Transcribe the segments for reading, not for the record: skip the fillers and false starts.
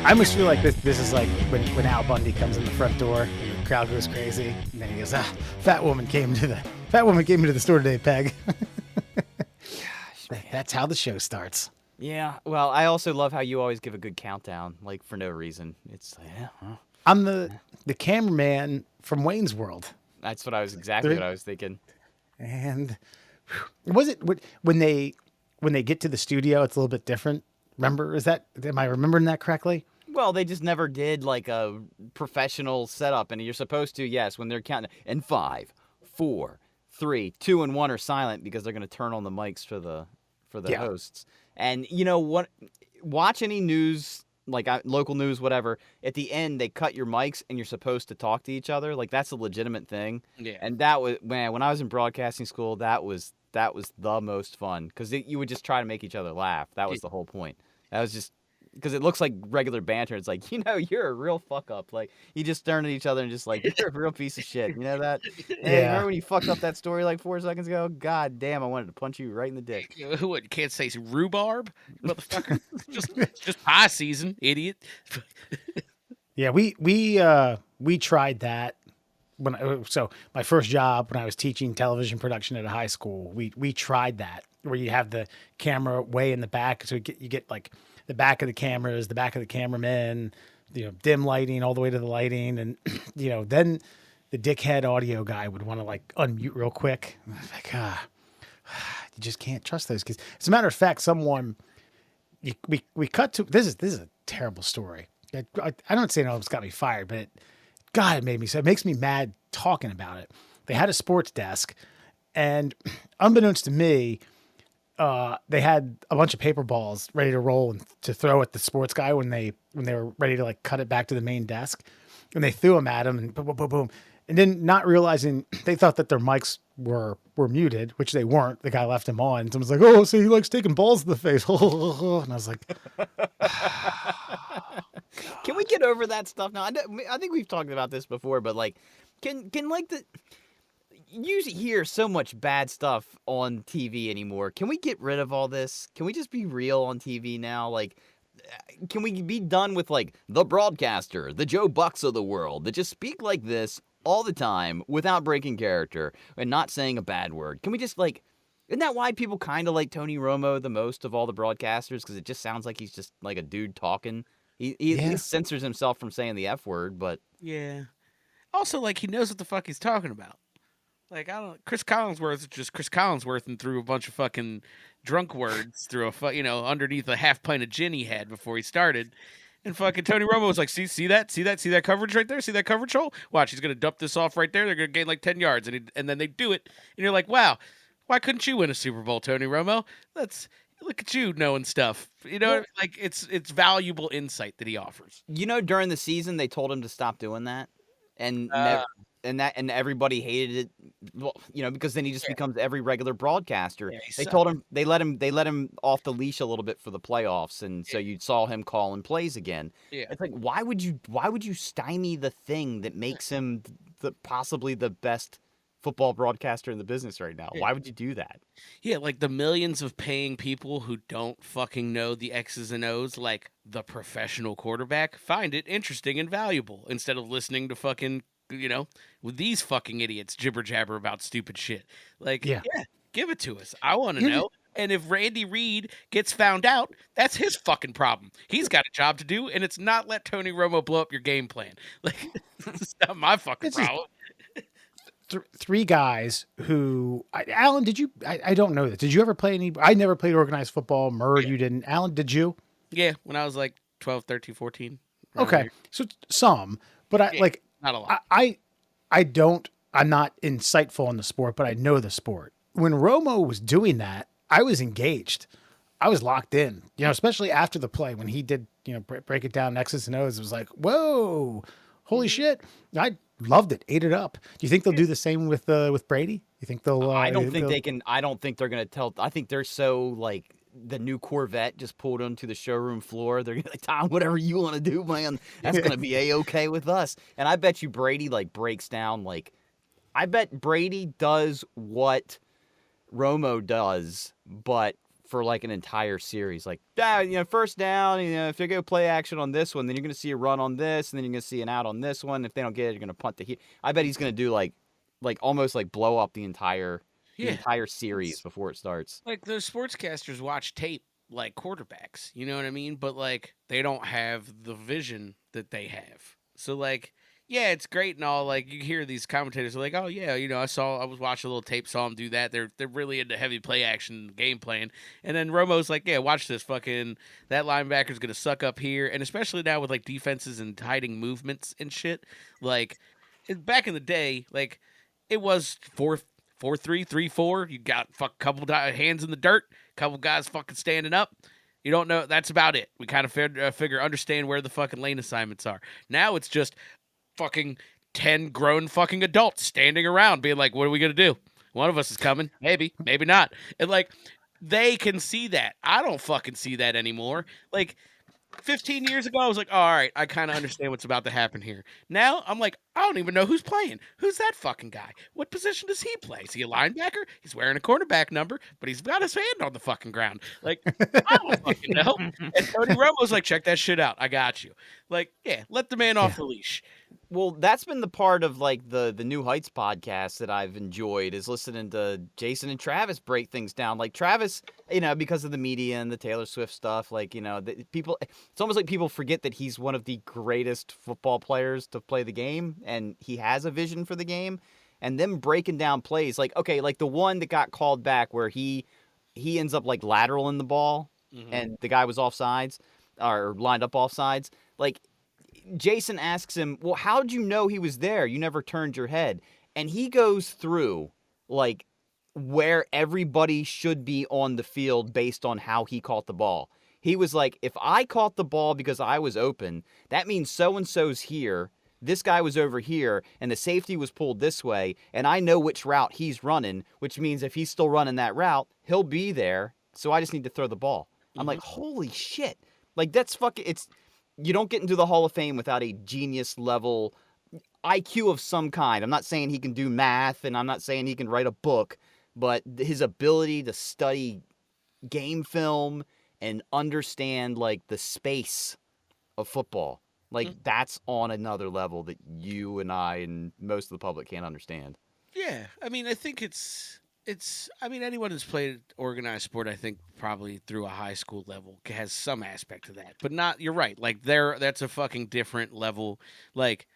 I almost feel like this is like when Al Bundy comes in the front door and the crowd goes crazy, and then he goes, fat woman came into the store today, Peg. That's how the show starts. Yeah, well, I also love how you always give a good countdown, like for no reason. It's like, I'm the cameraman from Wayne's World. That's what I was exactly what I was thinking. And was it when they get to the studio, it's a little bit different. Remember, am I remembering that correctly? Well, they just never did like a professional setup, and you're supposed to, yes, when they're counting. And 5, 4, 3, 2, and 1 are silent because they're going to turn on the mics for the hosts. And you know what? Watch any news, like local news, whatever. At the end, they cut your mics, and you're supposed to talk to each other. Like that's a legitimate thing. Yeah. And that was when I was in broadcasting school. That was the most fun because you would just try to make each other laugh. That was the whole point. That was just because it looks like regular banter. It's like, you're a real fuck up. Like you just staring at each other and just like, you're a real piece of shit. You know that? Hey, remember when you fucked up that story like 4 seconds ago? God damn, I wanted to punch you right in the dick. Who can't say rhubarb, motherfucker? just pie season, idiot. Yeah, we tried that so my first job when I was teaching television production at a high school. We tried that where you have the camera way in the back, so you get like the back of the cameras, the back of the cameramen, dim lighting all the way to the lighting, and then the dickhead audio guy would want to like unmute real quick. Like, you just can't trust those kids. As a matter of fact, we cut to this is a terrible story. I don't say it almost got me fired, but it makes me mad talking about it. They had a sports desk, and unbeknownst to me, they had a bunch of paper balls ready to roll and to throw at the sports guy when they were ready to like cut it back to the main desk, and they threw them at him and boom, boom, boom, boom. And then not realizing they thought that their mics were muted, which they weren't. The guy left them on. And someone's like, "Oh, so he likes taking balls to the face." And I was like, can we get over that stuff now? I think we've talked about this before, but like, can like you hear so much bad stuff on TV anymore. Can we get rid of all this? Can we just be real on TV now? Like, can we be done with like the broadcaster, the Joe Bucks of the world that just speak like this all the time without breaking character and not saying a bad word? Can we just like, isn't that why people kind of like Tony Romo the most of all the broadcasters? Because it just sounds like he's just like a dude talking. He censors himself from saying the F word, but yeah. Also, like he knows what the fuck he's talking about. Like Chris Collinsworth is just Chris Collinsworth and threw a bunch of fucking drunk words through underneath a half pint of gin he had before he started. And fucking Tony Romo was like, see that coverage right there? See that coverage hole? Watch, he's going to dump this off right there. They're going to gain like 10 yards. And then they do it. And you're like, wow, why couldn't you win a Super Bowl, Tony Romo? Look at you knowing stuff. Like it's valuable insight that he offers. During the season, they told him to stop doing that. And everybody hated it, well, because then he just becomes every regular broadcaster. Yeah, they told him they let him off the leash a little bit for the playoffs, and so you saw him calling plays again. Yeah. It's like why would you stymie the thing that makes him possibly the best football broadcaster in the business right now? Yeah. Why would you do that? Yeah, like the millions of paying people who don't fucking know the X's and O's, like the professional quarterback, find it interesting and valuable instead of listening to fucking, with these fucking idiots jibber jabber about stupid shit. Like, yeah give it to us. I want to know. And if Randy Reed gets found out, that's his fucking problem. He's got a job to do, and it's not let Tony Romo blow up your game plan. Like, it's not my fucking problem. Three guys who Alan, did you? I don't know this. Did you ever play any? I never played organized football. Murr, you didn't. Alan, did you? Yeah, when I was like 12, 13, 14. Okay, so some, but not a lot. I'm not insightful on the sport, but I know the sport. When Romo was doing that, I was engaged. I was locked in, especially after the play when he did, break it down X's and O's. It was like, whoa, holy shit. I loved it, ate it up. Do you think they'll do the same with Brady? You think they'll? I don't think they can. I don't think they're going to tell. I think they're so like the new Corvette just pulled onto the showroom floor. They're going to be like, Tom, whatever you want to do, man, that's going to be A-okay with us. And I bet you Brady like breaks down. Like, I bet Brady does what Romo does, but for like an entire series. Like, first down, if they go play action on this one, then you're going to see a run on this, and then you're going to see an out on this one. If they don't get it, you're going to punt to here. I bet he's going to do like almost like blow up the entire series It's before it starts. like the sportscasters watch tape like quarterbacks, you know what I mean? But like they don't have the vision that they have. So like, yeah, it's great and all. Like you hear these commentators are like, "Oh yeah, I was watching a little tape, saw them do that. They're really into heavy play action game plan." And then Romo's like, "Yeah, watch this. Fucking that linebacker's gonna suck up here." And especially now with like defenses and hiding movements and shit. Like back in the day, like it was 4-3-3-4. You got couple hands in the dirt, couple guys fucking standing up. You don't know. That's about it. We kind of understand where the fucking lane assignments are. Now it's just fucking 10 grown fucking adults standing around being like, what are we going to do? One of us is coming. Maybe, maybe not. And like, they can see that. I don't fucking see that anymore. Like, 15 years ago, I was like, oh, all right, I kind of understand what's about to happen here. Now, I'm like, I don't even know who's playing. Who's that fucking guy? What position does he play? Is he a linebacker? He's wearing a cornerback number, but he's got his hand on the fucking ground. Like, I don't fucking know. And Tony Romo's like, check that shit out. I got you. Like, yeah, let the man off the leash. Well, that's been the part of like the New Heights podcast that I've enjoyed is listening to Jason and Travis break things down. Like Travis, because of the media and the Taylor Swift stuff, like, people, it's almost like people forget that he's one of the greatest football players to play the game and he has a vision for the game. And them breaking down plays, like, okay, like the one that got called back where he ends up like lateraling the ball and the guy was offsides or lined up offsides. Like, Jason asks him, well, how'd you know he was there? You never turned your head. And he goes through, like, where everybody should be on the field based on how he caught the ball. He was like, if I caught the ball because I was open, that means so-and-so's here, this guy was over here, and the safety was pulled this way, and I know which route he's running, which means if he's still running that route, he'll be there, so I just need to throw the ball. I'm like, holy shit. Like, that's fucking, you don't get into the Hall of Fame without a genius level IQ of some kind. I'm not saying he can do math and I'm not saying he can write a book, but his ability to study game film and understand like the space of football, like that's on another level that you and I and most of the public can't understand. Yeah. I mean, I think anyone who's played organized sport, I think probably through a high school level has some aspect of that, but not, you're right. Like that's a fucking different level. Like,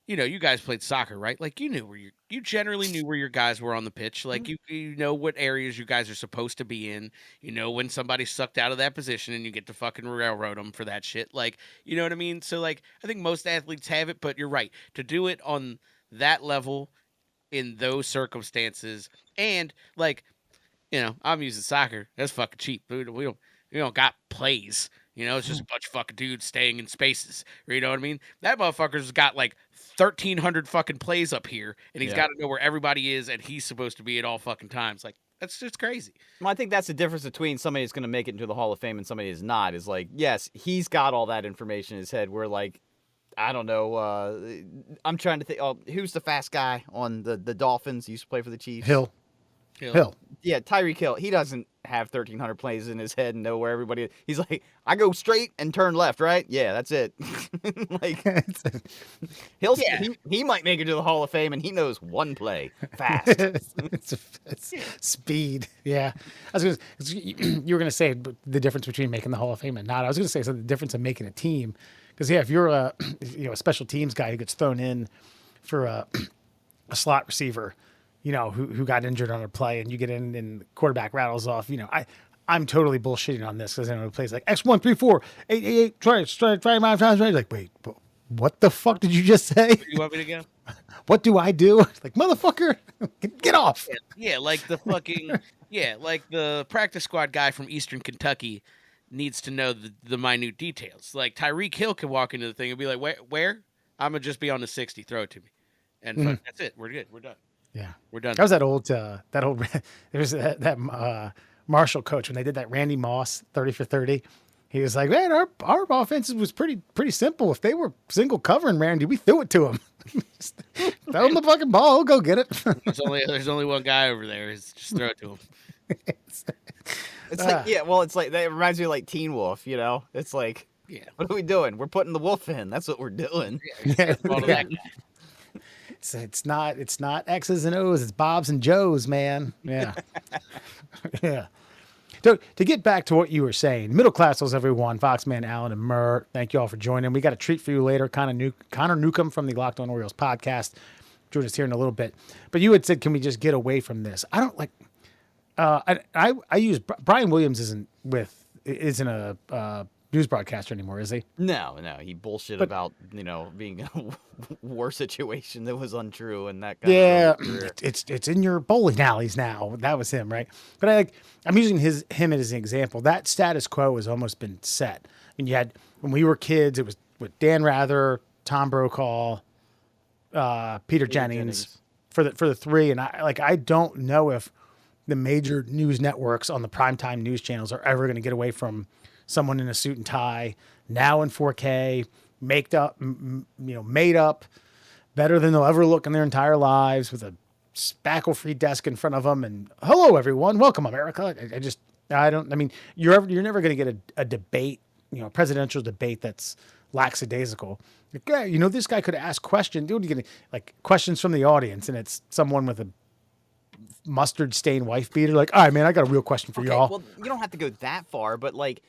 you guys played soccer, right? Like you generally knew where your guys were on the pitch. Like you know what areas you guys are supposed to be in. You know when somebody sucked out of that position and you get to fucking railroad them for that shit. Like, you know what I mean? So like, I think most athletes have it, but you're right. To do it on that level in those circumstances, and like, I'm using soccer. That's fucking cheap. We don't got plays. It's just a bunch of fucking dudes staying in spaces. You know what I mean? That motherfucker's got like 1,300 fucking plays up here, and he's got to know where everybody is, and he's supposed to be at all fucking times. Like, that's just crazy. Well, I think that's the difference between somebody that's going to make it into the Hall of Fame and somebody who's not. Is like, yes, he's got all that information in his head. Where like, I don't know. I'm trying to think. Oh, who's the fast guy on the Dolphins? He used to play for the Chiefs. Hill. Yeah, Tyreek Hill. He doesn't have 1,300 plays in his head and know where everybody is. He's like, I go straight and turn left, right? Yeah, that's it. Like, he might make it to the Hall of Fame, and he knows one play fast. it's speed. Yeah, you were gonna say the difference between making the Hall of Fame and not. I was gonna say the difference in making a team, because if you're a special teams guy who gets thrown in for a slot receiver, who got injured on a play, and you get in and the quarterback rattles off. I'm totally bullshitting on this because I know it plays like X1, 3, 4, 8, 8, 8, try 5 times, right? Like, wait, what the fuck did you just say? You want me to go? What do I do? Like, motherfucker, get off. Yeah, like the fucking, like the practice squad guy from Eastern Kentucky needs to know the minute details. Like Tyreek Hill can walk into the thing and be like, where? I'm going to just be on the 60, throw it to me. And that's it. We're good. We're done. Yeah, we're done. That was that old. There was that Marshall coach when they did that Randy Moss 30 for 30. He was like, man, our offense was pretty simple. If they were single covering Randy, we threw it to him. Just throw him the fucking ball. He'll go get it. There's only one guy over there. Just throw it to him. It's like, yeah, well, it's like, that reminds me of like Teen Wolf, you know? It's like, Yeah. what are we doing? We're putting the wolf in. That's what we're doing. Yeah, Follow that guy. it's not X's and O's, it's Bob's and Joe's, man. Yeah. Yeah. To get back to what you were saying, middle classers, everyone, Foxman, Allen, and Murr, thank you all for joining. We got a treat for you later. Connor Newcomb from the Locked On Orioles podcast. Join us here in a little bit. But you had said, can we just get away from this? I don't like. I use Brian Williams isn't a news broadcaster anymore, is he? No, he bullshit about, being in a war situation that was untrue and that kind Yeah, of career. it's in your bowling alleys now. That was him, right? But I'm using him as an example. That status quo has almost been set. And you had when we were kids, it was with Dan Rather, Tom Brokaw, Peter Jennings for the three. And I don't know if the major news networks on the primetime news channels are ever going to get away from someone in a suit and tie, now in 4K, made up, better than they'll ever look in their entire lives, with a spackle-free desk in front of them, and hello everyone, welcome America. You're never going to get a debate, a presidential debate that's lackadaisical. Like, yeah, this guy could ask questions. Dude, you get like questions from the audience, and it's someone with a mustard stained wife beater. Like, all right, man, I got a real question for y'all. Well, you don't have to go that far, but like,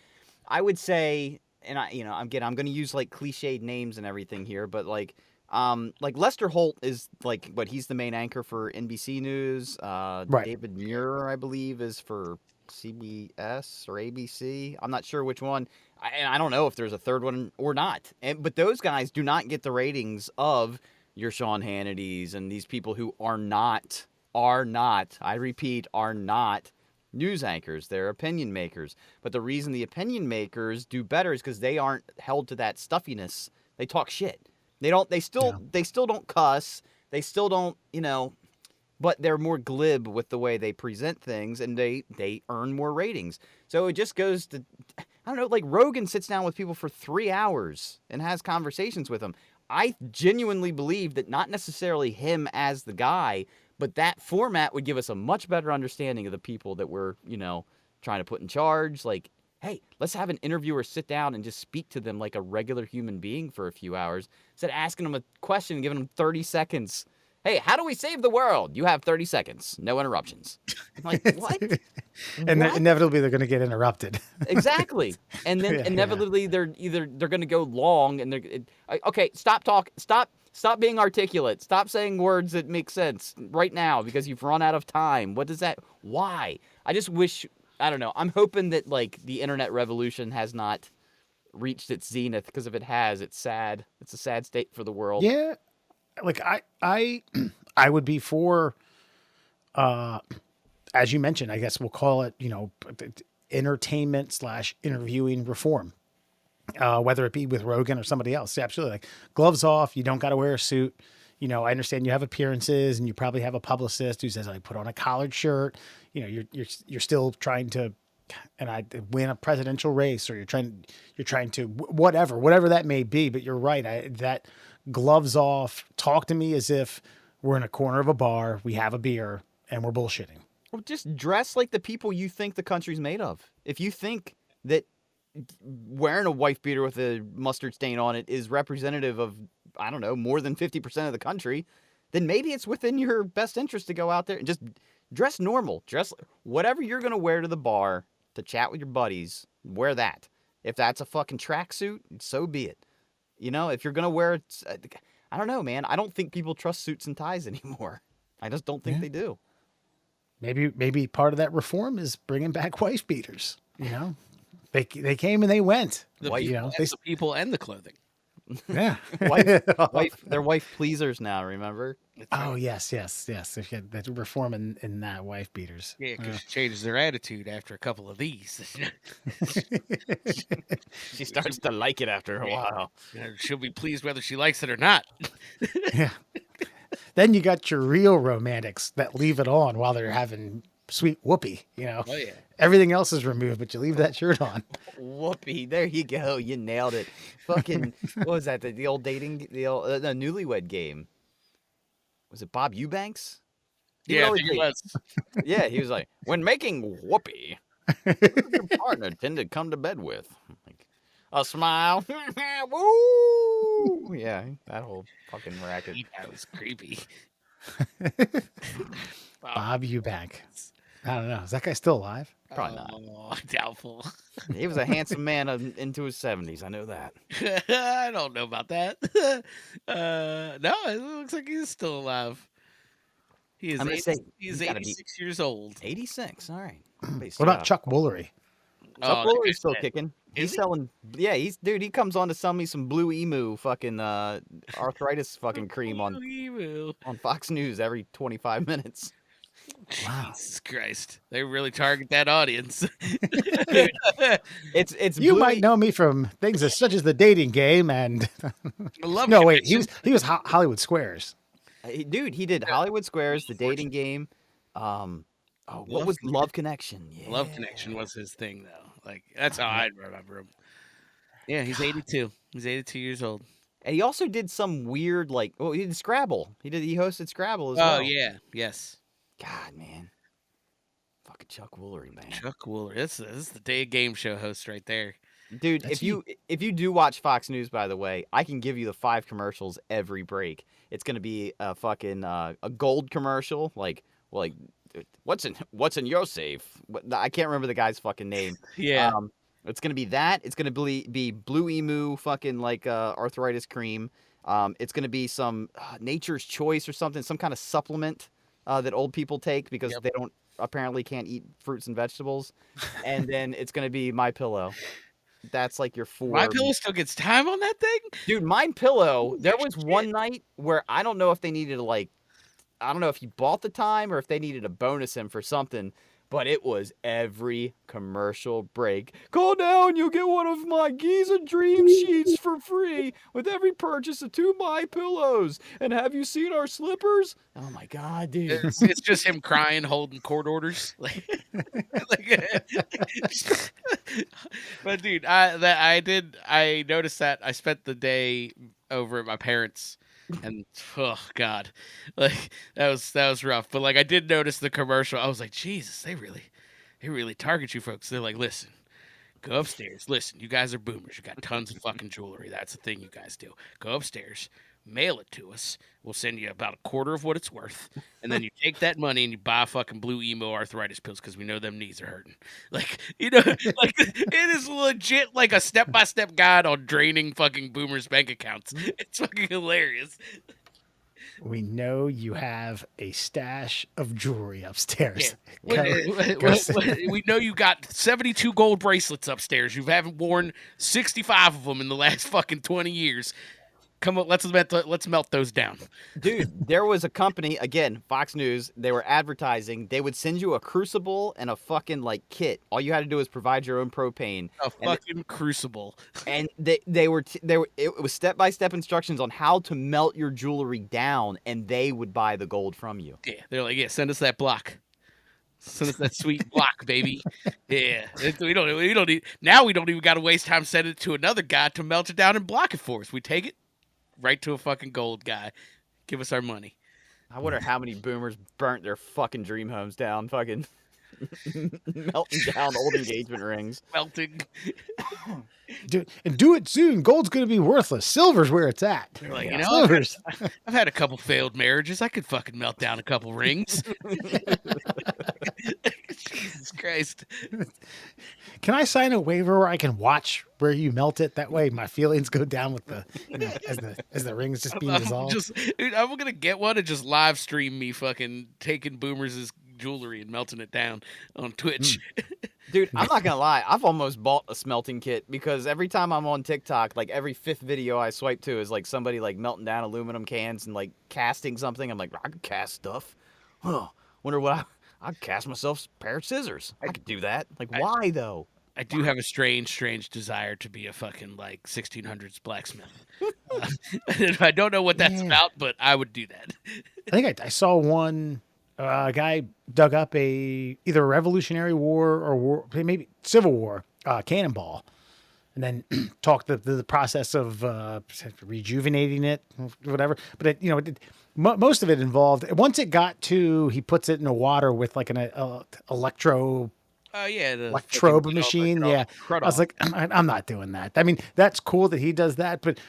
I would say, and I'm going to use like cliched names and everything here, but like Lester Holt is like, he's the main anchor for NBC News. Right. David Muir, I believe, is for CBS or ABC. I'm not sure which one. I don't know if there's a third one or not. But those guys do not get the ratings of your Sean Hannity's and these people who are not, I repeat, are not news anchors. They're opinion makers. But the reason the opinion makers do better is because they aren't held to that stuffiness. They talk shit. They still don't cuss. They still don't, but they're more glib with the way they present things, and they earn more ratings. So it just goes to, I don't know, like Rogan sits down with people for 3 hours and has conversations with them. I genuinely believe that not necessarily him as the guy, but that format would give us a much better understanding of the people that we're, trying to put in charge. Like, hey, let's have an interviewer sit down and just speak to them like a regular human being for a few hours, instead of asking them a question and giving them 30 seconds. Hey, how do we save the world? You have 30 seconds. No interruptions. I'm like, what? And inevitably they're going to get interrupted. Exactly. And then inevitably they're going to go long, and okay, stop being articulate. Stop saying words that make sense right now because you've run out of time. What does that? Why? I just wish, I don't know. I'm hoping that like the internet revolution has not reached its zenith, because if it has, it's sad. It's a sad state for the world. Yeah. Like I would be for, as you mentioned, I guess we'll call it, entertainment / interviewing reform, whether it be with Rogan or somebody else. Yeah, absolutely. Like, gloves off. You don't got to wear a suit. I understand you have appearances, and you probably have a publicist who says, I put on a collared shirt. You're still trying to, I win a presidential race, or you're trying to whatever that may be. But you're right. That gloves off, talk to me as if we're in a corner of a bar, we have a beer, and we're bullshitting. Well, just dress like the people you think the country's made of. If you think that wearing a wife beater with a mustard stain on it is representative of, I don't know, more than 50% of the country, then maybe it's within your best interest to go out there and just dress normal. Dress whatever you're going to wear to the bar to chat with your buddies, wear that. If that's a fucking tracksuit, so be it. If you're going to wear it, I don't know, man. I don't think people trust suits and ties anymore. I just don't think they do. Maybe part of that reform is bringing back wife beaters. They came and they went. The people and the clothing. Yeah. They're wife pleasers now, remember? Oh, yes. If you had that reform in that, wife beaters. Yeah, because she changes their attitude after a couple of these. She starts to like it after a while. She'll be pleased whether she likes it or not. Yeah. Then you got your real romantics that leave it on while they're having sweet whoopee. Oh, yeah. Everything else is removed, but you leave that shirt on. Whoopee. There you go. You nailed it. Fucking, what was that? The old dating, the newlywed game. Was it Bob Eubanks? Yeah, I think it was. Yeah, he was like, when making whoopee, Who's your partner tend to come to bed with? Like, a smile. Woo! Yeah, that whole fucking racket. That was creepy. Bob Eubank. I don't know. Is that guy still alive? Probably not. Oh, doubtful. He was a handsome man into his 70s. I know that. I don't know about that. No, it looks like he's still alive. He is I'm gonna 80, say he's he's gotta be 86 years old. 86. All right. What about Chuck Woolery? Chuck that Woolery's guy's still dead. kicking. Is He's he? selling. Yeah, he comes on to sell me some Blue Emu fucking arthritis fucking cream on Fox News every 25 minutes. Wow. Jesus Christ. They really target that audience. It's You Blue might know me from things such as the dating game and Love no, wait, Connection. he was Hollywood Squares. Dude, he did Hollywood Squares, the dating game. What was Love Connection? Yeah. Love Connection was his thing, though. Like, that's how I remember him. Yeah, he's 82. He's 82 years old. And he also did some weird he did Scrabble. He hosted Scrabble as Oh, well. yeah. Yes. God, man. Fucking Chuck Woolery, man. Chuck Woolery. This is the day game show host right there. Dude, That's if you do watch Fox News, by the way, I can give you the 5 commercials every break. It's gonna be a fucking a gold commercial, like what's in your safe? I can't remember the guy's fucking name. Yeah. It's gonna be that. It's gonna be Blue Emu fucking arthritis cream. It's gonna be some Nature's Choice or something, some kind of supplement that old people take because they don't apparently can't eat fruits and vegetables. And then it's gonna be My Pillow. That's like your 4. My Pillow still gets time on that thing? Dude, My Pillow. There was one night where I don't know if they needed to I don't know if he bought the time or if they needed to bonus him for something, but it was every commercial break. Call now and you'll get one of my Giza Dream Sheets for free with every purchase of 2 My Pillows. And have you seen our slippers? Oh my God, dude. It's just him crying, holding court orders. But dude, I noticed that I spent the day over at my parents, and oh god, like that was rough. But like I did notice the commercial. I was like, Jesus, they really target you folks. They're like, listen. Go upstairs. Listen, you guys are boomers. You got tons of fucking jewelry. That's the thing you guys do. Go upstairs, mail it to us. We'll send you about a quarter of what it's worth. And then you take that money and you buy fucking Blue Emo arthritis pills because we know them knees are hurting. Like, like it is legit like a step-by-step guide on draining fucking boomers' bank accounts. It's fucking hilarious. We know you have a stash of jewelry upstairs. Yeah. Go We know you got 72 gold bracelets upstairs. You haven't worn 65 of them in the last fucking 20 years. Come on, let's melt those down. Dude, there was a company, again, Fox News, they were advertising. They would send you a crucible and a fucking kit. All you had to do was provide your own propane. A fucking crucible. And it was step-by-step instructions on how to melt your jewelry down, and they would buy the gold from you. Yeah, they're like, yeah, send us that block. Send us that sweet block, baby. Yeah, we don't need. Now we don't even got to waste time sending it to another guy to melt it down and block it for us. We take it right to a fucking gold guy. Give us our money. I wonder how many boomers burnt their fucking dream homes down, fucking melting down old engagement rings. Melting. Do it soon. Gold's going to be worthless. Silver's where it's at. They're like, Silver's. I've had a couple failed marriages. I could fucking melt down a couple rings. Jesus Christ. Can I sign a waiver where I can watch where you melt it? That way my feelings go down with the, as the rings just being dissolved. Dude, I'm going to get one and just live stream me fucking taking boomers' jewelry and melting it down on Twitch. Dude, I'm not gonna lie. I've almost bought a smelting kit because every time I'm on TikTok, every 5th video I swipe to is somebody melting down aluminum cans and casting something. I'm like, I could cast stuff. Huh. Wonder what I'd cast myself a pair of scissors. I could do that. Why though? I do have a strange desire to be a fucking 1600s blacksmith. I don't know what that's about, but I would do that. I think I saw one. A guy dug up either a Revolutionary War or maybe Civil War cannonball, and then talked the process of rejuvenating it, whatever. But most of it involved once it got to he puts it in the water with an electro Oh yeah, the fucking Electrobe machine. Yeah. crud I was off. like, I'm not doing that. I mean, that's cool that he does that, but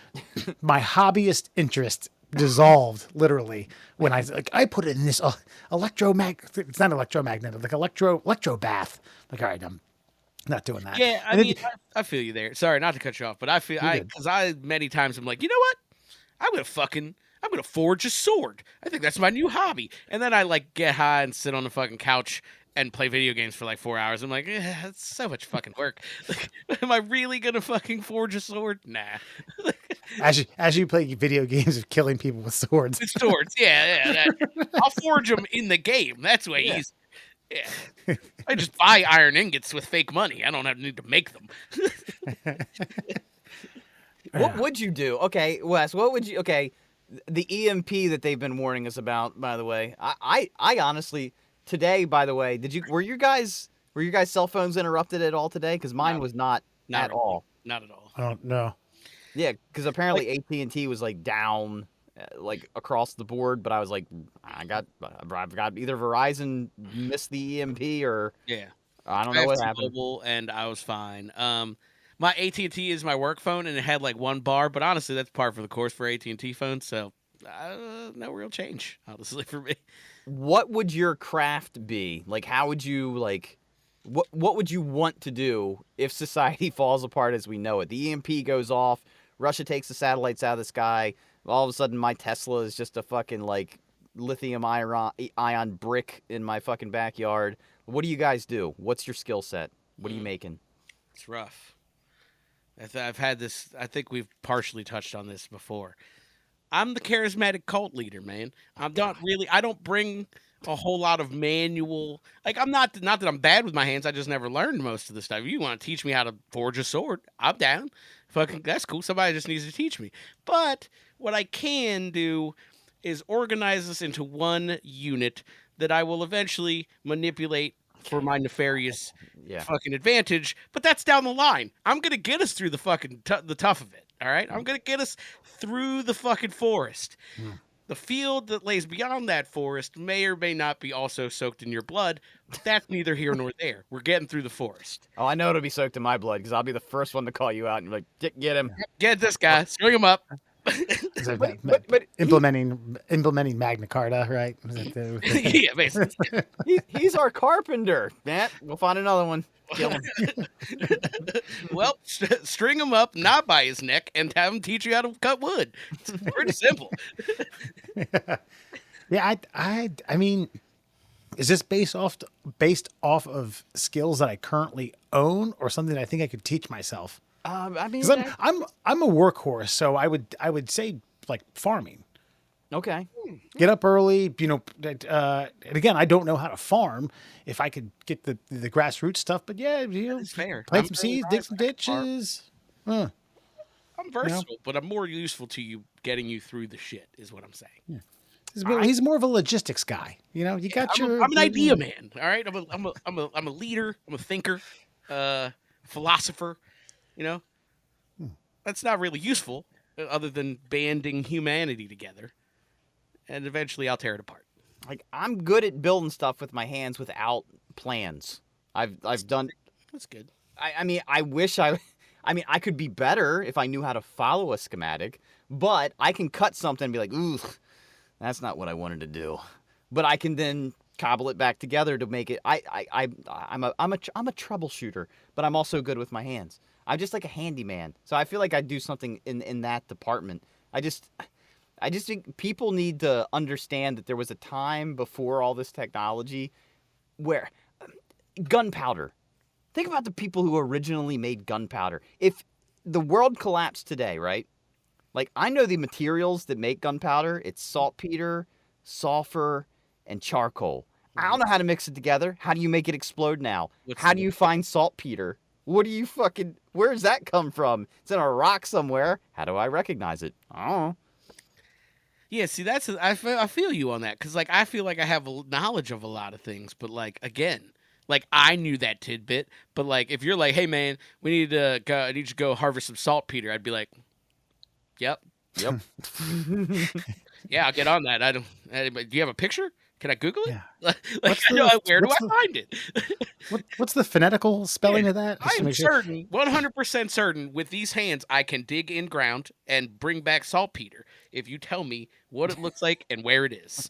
my hobbyist interest dissolved literally when I put it in this it's not electromagnetic, like electro bath. Like, all right, I'm not doing that. Yeah, I And mean, then I feel you there. Sorry, not to cut you off, but I feel you're good. because I many times I'm like, you know what? I'm gonna forge a sword. I think that's my new hobby. And then I like get high and sit on the fucking couch and play video games for like 4 hours. I'm like, that's so much fucking work. Like, am I really gonna fucking forge a sword? Nah. As you play video games of killing people with swords. With swords, yeah. I'll forge them in the game. That's way Yeah. easy. Yeah. I just buy iron ingots with fake money. I don't have need to make them. What would you do? Okay, Wes, what would you okay, the EMP that they've been warning us about, by the way. I honestly today, by the way, were your guys cell phones interrupted at all today? Because mine No, was not Not at really. all. Not at all. I don't know. Yeah, because apparently AT&T was like down, like across the board. But I was like, I've got either Verizon missed the EMP or Yeah. I don't I know have what happened. T-Mobile, and I was fine. My AT&T is my work phone, and it had like one bar, but honestly, that's par for the course for AT&T phones. So, no real change, honestly, for me. What would your craft be? Like, how would you like? What would you want to do if society falls apart as we know it? The EMP goes off. Russia takes the satellites out of the sky. All of a sudden, my Tesla is just a fucking like lithium ion brick in my fucking backyard. What do you guys do? What's your skill set? What are you making? It's rough. I've had this. I think we've partially touched on this before. I'm the charismatic cult leader, man. I'm not really. I don't bring a whole lot of manual. Like I'm not that I'm bad with my hands. I just never learned most of the stuff. If you want to teach me how to forge a sword, I'm down. Fucking, that's cool. Somebody just needs to teach me. But what I can do is organize this into one unit that I will eventually manipulate for my nefarious Yeah. fucking advantage. But that's down the line. I'm gonna get us through the fucking the tough of it. All right, I'm gonna get us through the fucking forest. The field that lays beyond that forest may or may not be also soaked in your blood. But that's neither here nor there. We're getting through the forest. Oh, I know it'll be soaked in my blood because I'll be the first one to call you out and be like, get him. Get this guy, string him up. But Implementing Magna Carta, right? Was that Yeah, basically. he's our carpenter, Matt. We'll find another one. Kill him. Well, string him up, not by his neck, and have him teach you how to cut wood. It's pretty simple. Yeah, I mean, is this based off of skills that I currently own, or something that I think I could teach myself? I mean, Because I'm a workhorse, so I would say like farming. okay. Get up early, and again, I don't know how to farm. If I could get the grassroots stuff, but yeah, It's fair. plant I'm some really seeds, dig some right for farm. ditches. I'm versatile, but I'm more useful to you getting you through the shit, is what I'm saying. He's more of a logistics guy. You got I'm an idea man. All right, I'm a leader. I'm a thinker, philosopher. That's not really useful, other than banding humanity together. And eventually, I'll tear it apart. Like I'm good at building stuff with my hands without plans. I've done. That's good. I mean, I wish I. I mean, I could be better if I knew how to follow a schematic, but I can cut something and be like, ooh, that's not what I wanted to do. But I can then cobble it back together to make it. I'm a troubleshooter, but I'm also good with my hands. I'm just like a handyman. So I feel like I do something in that department. I just think people need to understand that there was a time before all this technology where gunpowder. Think about the people who originally made gunpowder. If the world collapsed today, right? Like, I know the materials that make gunpowder. It's saltpeter, sulfur, and charcoal. I don't know how to mix it together. How do you make it explode now? How do you find saltpeter? What do you fucking... Where does that come from? It's in a rock somewhere. How do I recognize it? I don't know. Yeah, see, I feel you on that, because, like, I feel like I have knowledge of a lot of things, but, like, again... Like, I knew that tidbit, but, like, if you're like, hey, man, I need you to go harvest some saltpeter, I'd be like, yep. Yep. Yeah, I'll get on that. Do you have a picture? Can I Google it? Yeah. Like, What's I know, the where do what's I the find it? what's the phonetical spelling of that? I Just to am make sure. certain, 100% certain, with these hands, I can dig in ground and bring back saltpeter if you tell me what it looks like and where it is.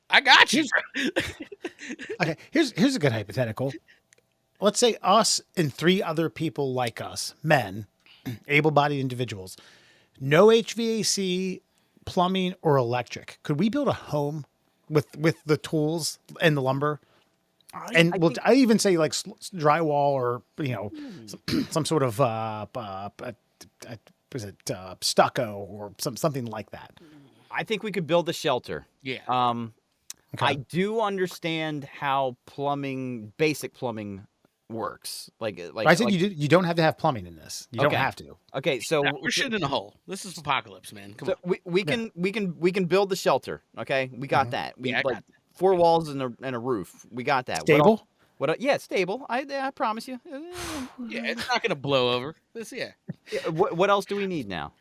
I got you. Here's okay. Here's a good hypothetical. Let's say us and three other people like us, men, able-bodied individuals, no HVAC, plumbing, or electric. Could we build a home with the tools and the lumber? And I well, think I even say like drywall or some sort of was it stucco or something like that. we could build a shelter. Yeah. I Okay. do understand how basic plumbing works. I said you don't have to have plumbing in this. You don't Okay. have to. Okay, Nah, we're shit in a hole. This is apocalypse, man. Come so on. we can build the shelter. Okay, we got that. We Yeah, I got like 4 walls and a roof. We got that. Stable. Yeah, stable. I promise you. Yeah, it's not gonna blow over. Yeah. What else do we need now?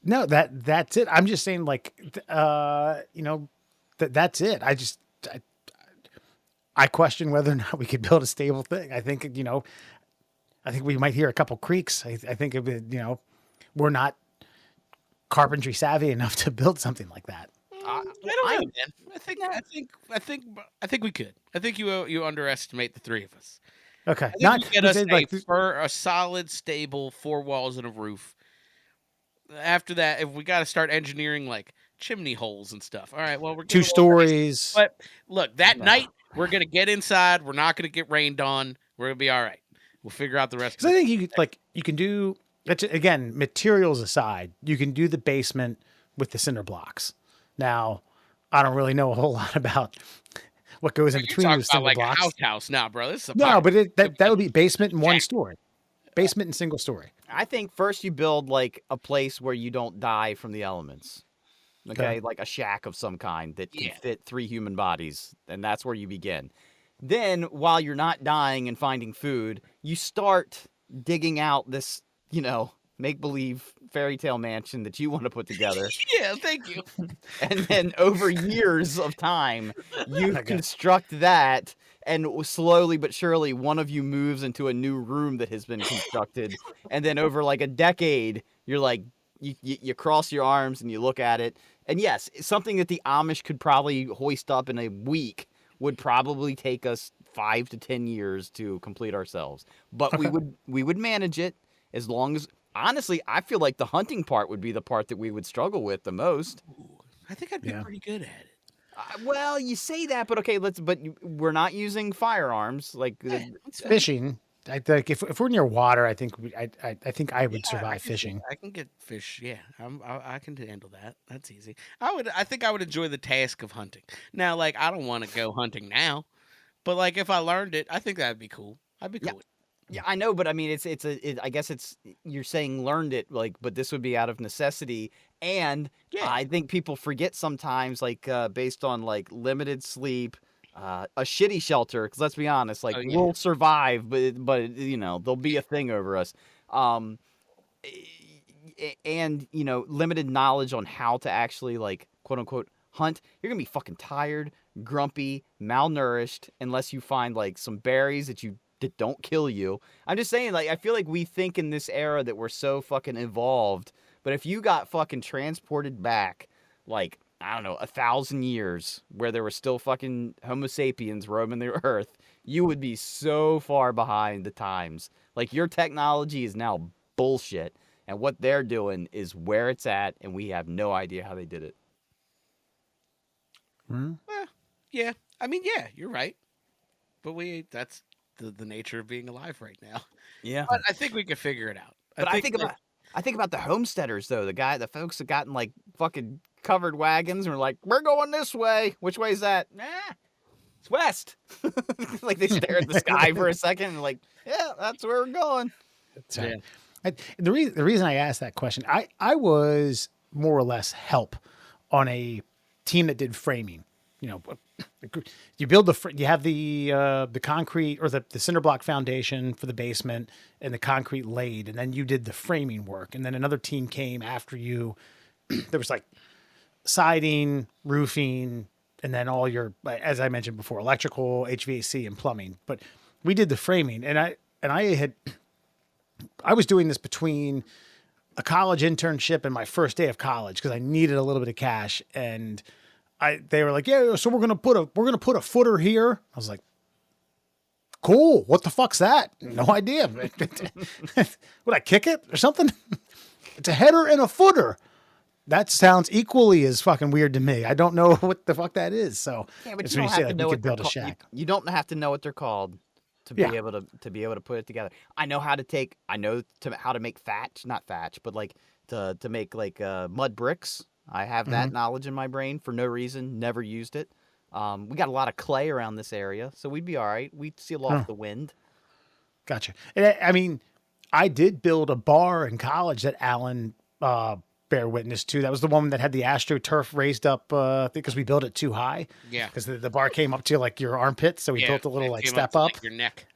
No, that's it. I'm just saying, like, that's it. I question whether or not we could build a stable thing. I think I think we might hear a couple creaks. I think we're not carpentry savvy enough to build something like that. I don't know, man. I think we could. I think you underestimate the three of us. Okay, I think not we get us like for a solid, stable 4 walls and a roof. After that, if we got to start engineering like chimney holes and stuff, all right. Well, we're getting 2 a little crazy. stories. But look, that night we're gonna get inside. We're not gonna get rained on. We're gonna be all right. We'll figure out the rest. Because I think you can do that's again, materials aside, you can do the basement with the cinder blocks. Now, I don't really know a whole lot about what goes in You between talk those about cinder like blocks. a house now, bro. This is a No, but park. that would be basement and one story. Basement and single story. I think first you build like a place where you don't die from the elements. Okay, like a shack of some kind that can fit 3 human bodies, and that's where you begin. Then, while you're not dying and finding food, you start digging out this, make-believe fairy tale mansion that you want to put together. Yeah, thank you. And then over years of time, you construct that, and slowly but surely, one of you moves into a new room that has been constructed. And then over like a decade, you're like, you cross your arms and you look at it. And yes, something that the Amish could probably hoist up in a week would probably take us 5 to 10 years to complete ourselves. But we would manage it as long as, honestly, I feel like the hunting part would be the part that we would struggle with the most. I think I'd be pretty good at it. Well, you say that, but okay, but we're not using firearms. Like Fishing. I think if we're near water, I think I think I would survive fishing. I can get fish. Yeah, I can handle that. That's easy. I think I would enjoy the task of hunting. Now, like, I don't want to go hunting now, but like if I learned it, I think that'd be cool. I'd be cool with it. Yeah, I know, but I mean, I guess you're saying learned it, like, but this would be out of necessity, and I think people forget sometimes, like, based on like limited sleep, a shitty shelter. Because let's be honest, like, we'll survive, but there'll be a thing over us, and limited knowledge on how to actually like quote unquote hunt. You're gonna be fucking tired, grumpy, malnourished, unless you find like some berries that don't kill you. I'm just saying, like, I feel like we think in this era that we're so fucking evolved, but if you got fucking transported back, like, I don't know, 1,000 years where there were still fucking Homo sapiens roaming the earth, you would be so far behind the times. Like, your technology is now bullshit, and what they're doing is where it's at, and we have no idea how they did it. Yeah, I mean, yeah, you're right, but that's the nature of being alive right now. Yeah, but I think we could figure it out. But I think about the homesteaders though. The folks that gotten like fucking covered wagons and were like, "We're going this way." Which way is that? Nah, it's west. Like they stare at the sky for a second and like, yeah, that's where we're going. Yeah. The reason I asked that question, I was more or less help on a team that did framing. You build you have the concrete or the cinder block foundation for the basement and the concrete laid, and then you did the framing work. And then another team came after you. There was like siding, roofing, and then all your, as I mentioned before, electrical, HVAC, and plumbing. But we did the framing, and I was doing this between a college internship and my first day of college because I needed a little bit of cash, and they were like, yeah, so we're gonna put a footer here. I was like, cool. What the fuck's that? No idea. Would I kick it or something? It's a header and a footer. That sounds equally as fucking weird to me. I don't know what the fuck that is. So Yeah, but it's you when don't have say, to know we what could they're build a called. shack. You don't have to know what they're called to be Yeah. able to put it together. I know how to make thatch, not thatch, but like to make like mud bricks. I have that knowledge in my brain for no reason. Never used it. We got a lot of clay around this area, so we'd be all right. We'd seal off the wind. Gotcha. And I mean, I did build a bar in college that Alan bear witness to. That was the one that had the AstroTurf raised up because we built it too high. Yeah. Because the bar came up to like your armpit, so we Yeah, built a little it like came step to, up. like, your neck.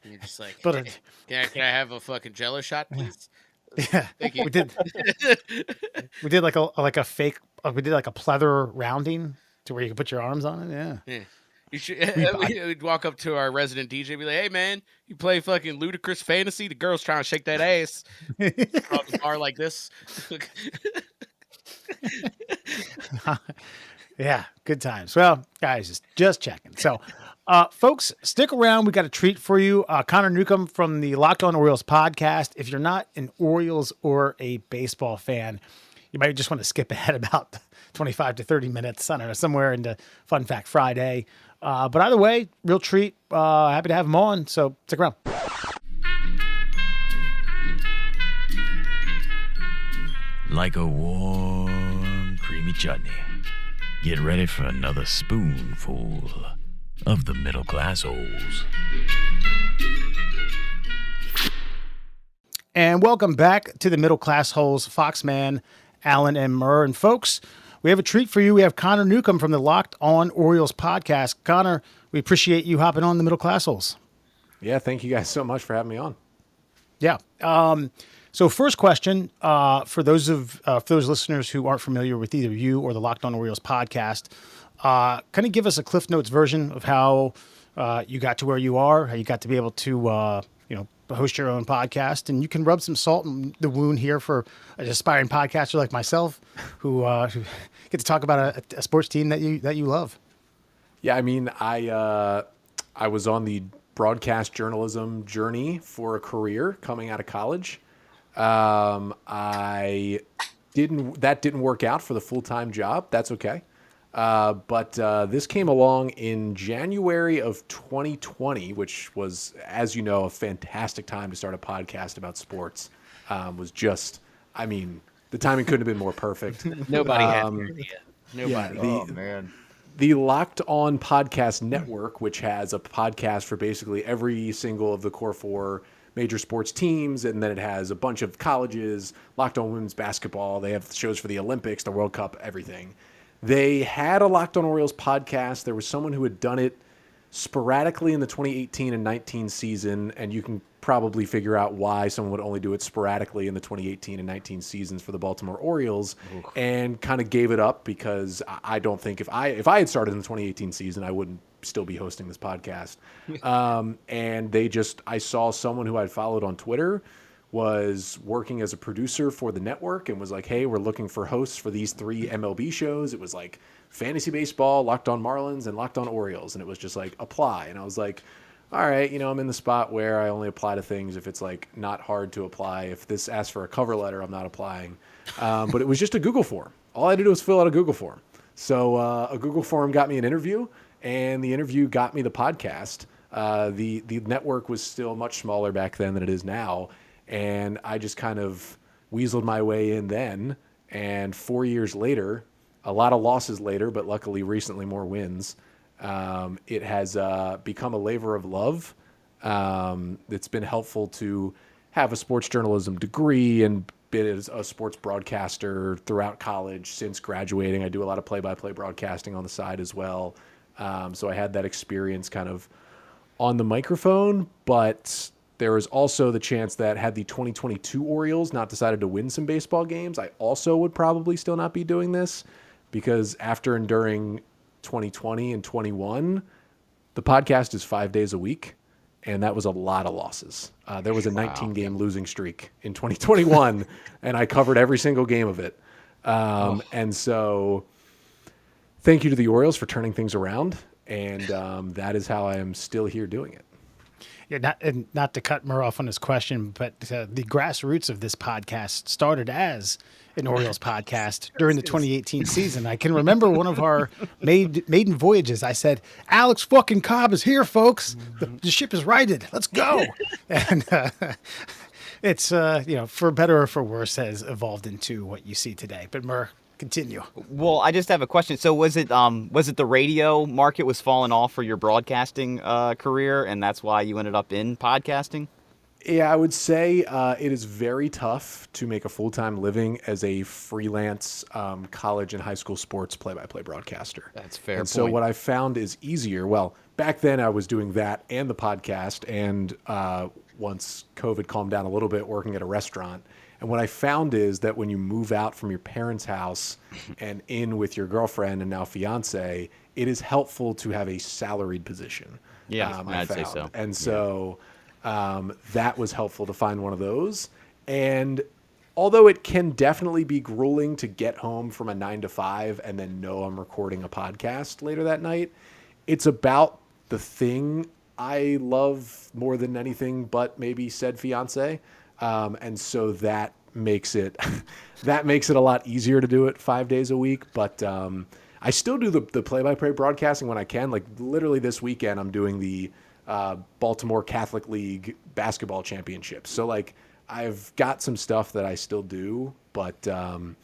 And you're just like, But hey, can I have a fucking Jello shot, please? yeah, Thank you. we did like a fake. We did like a pleather rounding to where you could put your arms on it. Yeah. Yeah. You should. We'd walk up to our resident DJ, and be like, "Hey, man, you play fucking ludicrous fantasy? The girl's trying to shake that ass on the bar like this." Yeah, good times. Well, guys, just checking. So, folks, stick around. We got a treat for you. Connor Newcomb from the Locked On Orioles podcast. If you're not an Orioles or a baseball fan, you might just want to skip ahead about 25 to 30 minutes, I don't know, somewhere into Fun Fact Friday. But either way, real treat. Happy to have him on. So stick around. Like a warm, creamy chutney. Get ready for another spoonful of the middle class holes. And welcome back to the Middle Class Holes, Foxman, Allen, and Murr. And folks, we have a treat for you. We have Connor Newcomb from the Locked On Orioles podcast. Connor, we appreciate you hopping on the Middle Class Holes. Yeah, thank you guys so much for having me on. Yeah. So first question, for those listeners who aren't familiar with either you or the Locked On Orioles podcast, kind of give us a Cliff Notes version of how you got to where you are, how you got to be able to host your own podcast, and you can rub some salt in the wound here for an aspiring podcaster like myself, who get to talk about a sports team that you love. Yeah, I mean, I was on the broadcast journalism journey for a career coming out of college. That didn't work out for the full-time job. That's okay. But this came along in January of 2020, which was, as you know, a fantastic time to start a podcast about sports. Was just, I mean, the timing couldn't have been more perfect. Nobody had the idea. Nobody. Yeah, Oh man. The Locked On Podcast Network, which has a podcast for basically every single of the core four major sports teams, and then it has a bunch of colleges, Locked On Women's Basketball. They have shows for the Olympics, the World Cup, everything. They had a Locked On Orioles podcast. There was someone who had done it sporadically in the 2018 and 19 season, and you can probably figure out why someone would only do it sporadically in the 2018 and 19 seasons for the Baltimore Orioles. And kind of gave it up because I don't think if I had started in the 2018 season, I wouldn't still be hosting this podcast. And I saw someone who I'd followed on Twitter was working as a producer for the network and was like, hey, we're looking for hosts for these 3 MLB shows. It was like Fantasy Baseball, Locked On Marlins, and Locked On Orioles. And it was just like, apply. And I was like, all right, I'm in the spot where I only apply to things if it's like not hard to apply. If this asks for a cover letter, I'm not applying. But it was just a Google form. All I had to do was fill out a Google form. So a Google form got me an interview, and the interview got me the podcast. The network was still much smaller back then than it is now. And I just kind of weaseled my way in then. And 4 years later, a lot of losses later, but luckily recently more wins, it has become a labor of love. It's been helpful to have a sports journalism degree and been as a sports broadcaster throughout college since graduating. I do a lot of play-by-play broadcasting on the side as well. So I had that experience kind of on the microphone, but there is also the chance that had the 2022 Orioles not decided to win some baseball games, I also would probably still not be doing this, because after enduring 2020 and 21, the podcast is 5 days a week, and that was a lot of losses. There was a 19-game losing streak in 2021, and I covered every single game of it. And so thank you to the Orioles for turning things around, and that is how I am still here doing it. Yeah, not to cut Murr off on his question, but the grassroots of this podcast started as an Orioles podcast during the 2018 season. I can remember one of our maiden voyages. I said, "Alex fucking Cobb is here, folks. The ship is righted. Let's go." And it's for better or for worse, has evolved into what you see today. But Murr, continue. Well, I just have a question. So was it the radio market was falling off for your broadcasting career, and that's why you ended up in podcasting? Yeah, I would say it is very tough to make a full-time living as a freelance college and high school sports play-by-play broadcaster. That's a fair And so point. what I found is easier. Well, back then I was doing that and the podcast, and once COVID calmed down a little bit, working at a restaurant. And what I found is that when you move out from your parents' house and in with your girlfriend and now fiance, it is helpful to have a salaried position. Yeah, I I'd say found. so. And so that was helpful to find one of those. And although it can definitely be grueling to get home from a 9 to 5 and then know I'm recording a podcast later that night, it's about the thing I love more than anything but maybe said fiance. And so that makes it a lot easier to do it 5 days a week. But I still do the play-by-play broadcasting when I can. Like literally this weekend, I'm doing the Baltimore Catholic League basketball championships. So like I've got some stuff that I still do. But the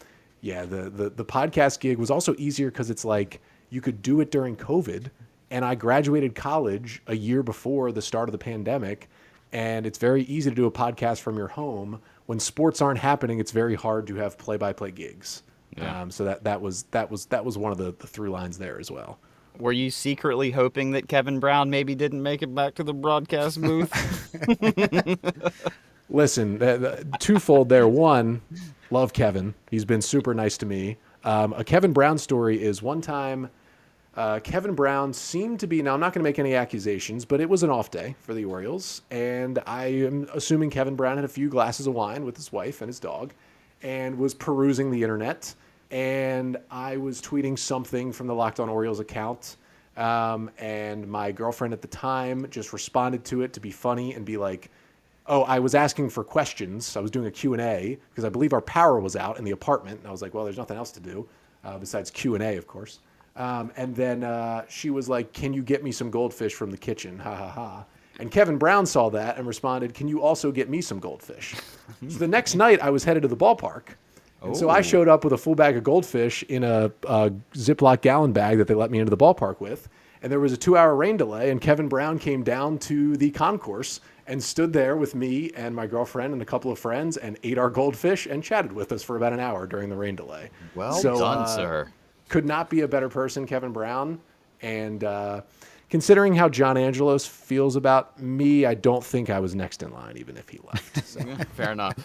podcast gig was also easier because it's like you could do it during COVID. And I graduated college a year before the start of the pandemic. And it's very easy to do a podcast from your home. When sports aren't happening, it's very hard to have play-by-play gigs. Yeah. So that was one of the through lines there as well. Were you secretly hoping that Kevin Brown maybe didn't make it back to the broadcast booth? Listen, twofold there. One, love Kevin. He's been super nice to me. A Kevin Brown story is one time Kevin Brown seemed to be, now I'm not going to make any accusations, but it was an off day for the Orioles. And I am assuming Kevin Brown had a few glasses of wine with his wife and his dog and was perusing the internet. And I was tweeting something from the Locked On Orioles account. And my girlfriend at the time just responded to it to be funny and be like, oh, I was asking for questions. I was doing a Q&A because I believe our power was out in the apartment. And I was like, well, there's nothing else to do besides Q&A, of course. And then she was like, can you get me some goldfish from the kitchen? Ha, ha, ha. And Kevin Brown saw that and responded, can you also get me some goldfish? So the next night I was headed to the ballpark. And so I showed up with a full bag of goldfish in a Ziploc gallon bag that they let me into the ballpark with. And there was a 2-hour rain delay, and Kevin Brown came down to the concourse and stood there with me and my girlfriend and a couple of friends and ate our goldfish and chatted with us for about an hour during the rain delay. Well done, sir. Could not be a better person, Kevin Brown. And considering how John Angelos feels about me, I don't think I was next in line, even if he left. So. Fair enough.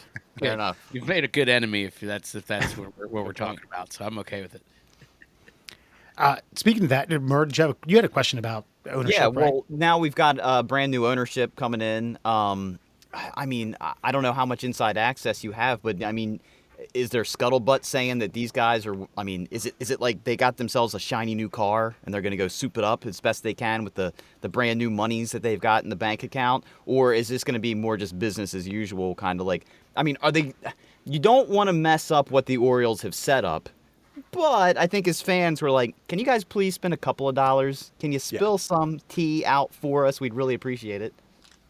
Fair enough. You've made a good enemy if that's what we're talking about. So I'm okay with it. Speaking of that, Murr, you had a question about ownership, Yeah, right? well, now we've got brand new ownership coming in. I mean, I don't know how much inside access you have, but I mean, is there scuttlebutt saying that these guys are? I mean, is it like they got themselves a shiny new car and they're going to go soup it up as best they can with the brand new monies that they've got in the bank account, or is this going to be more just business as usual, kind of like? I mean, are they? You don't want to mess up what the Orioles have set up. But I think as fans, we're like, can you guys please spend a couple of dollars? Can you spill some tea out for us? We'd really appreciate it.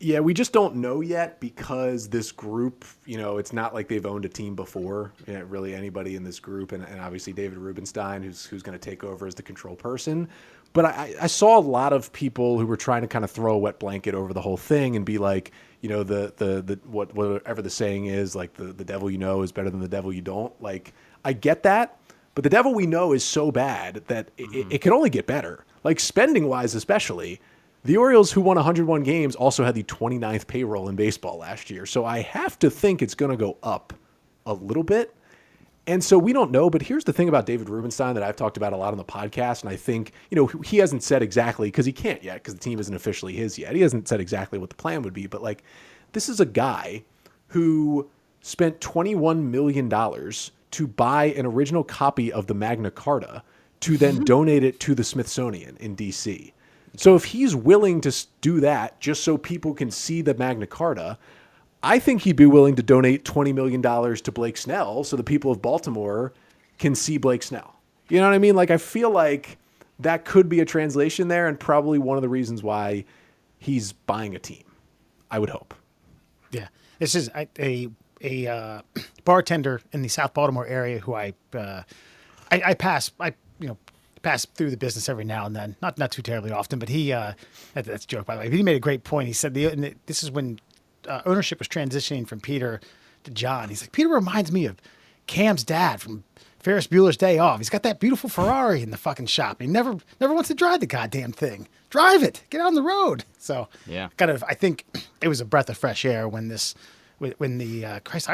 Yeah, we just don't know yet because this group, it's not like they've owned a team before. Really anybody in this group, and obviously David Rubenstein, who's going to take over as the control person. But I saw a lot of people who were trying to kind of throw a wet blanket over the whole thing and be like, whatever the saying is, like the devil you know is better than the devil you don't. Like, I get that. But the devil we know is so bad that it can only get better. Like spending-wise especially, the Orioles, who won 101 games, also had the 29th payroll in baseball last year. So I have to think it's going to go up a little bit. And so we don't know, but here's the thing about David Rubenstein that I've talked about a lot on the podcast, and I think, he hasn't said exactly, because he can't yet, because the team isn't officially his yet. He hasn't said exactly what the plan would be, but like, this is a guy who spent $21 million to buy an original copy of the Magna Carta to then donate it to the Smithsonian in D.C. So if he's willing to do that just so people can see the Magna Carta, I think he'd be willing to donate $20 million to Blake Snell so the people of Baltimore can see Blake Snell. You know what I mean? Like, I feel like that could be a translation there, and probably one of the reasons why he's buying a team, I would hope. Yeah. This is a bartender in the South Baltimore area who I pass through the business every now and then, not too terribly often, but he that's a joke, by the way, but he made a great point. He said this is when ownership was transitioning from Peter to John. He's like, Peter reminds me of Cam's dad from Ferris Bueller's Day Off. He's got that beautiful Ferrari in the fucking shop. He never wants to drive the goddamn thing. Drive it. Get out on the road. So Yeah. I think it was a breath of fresh air when I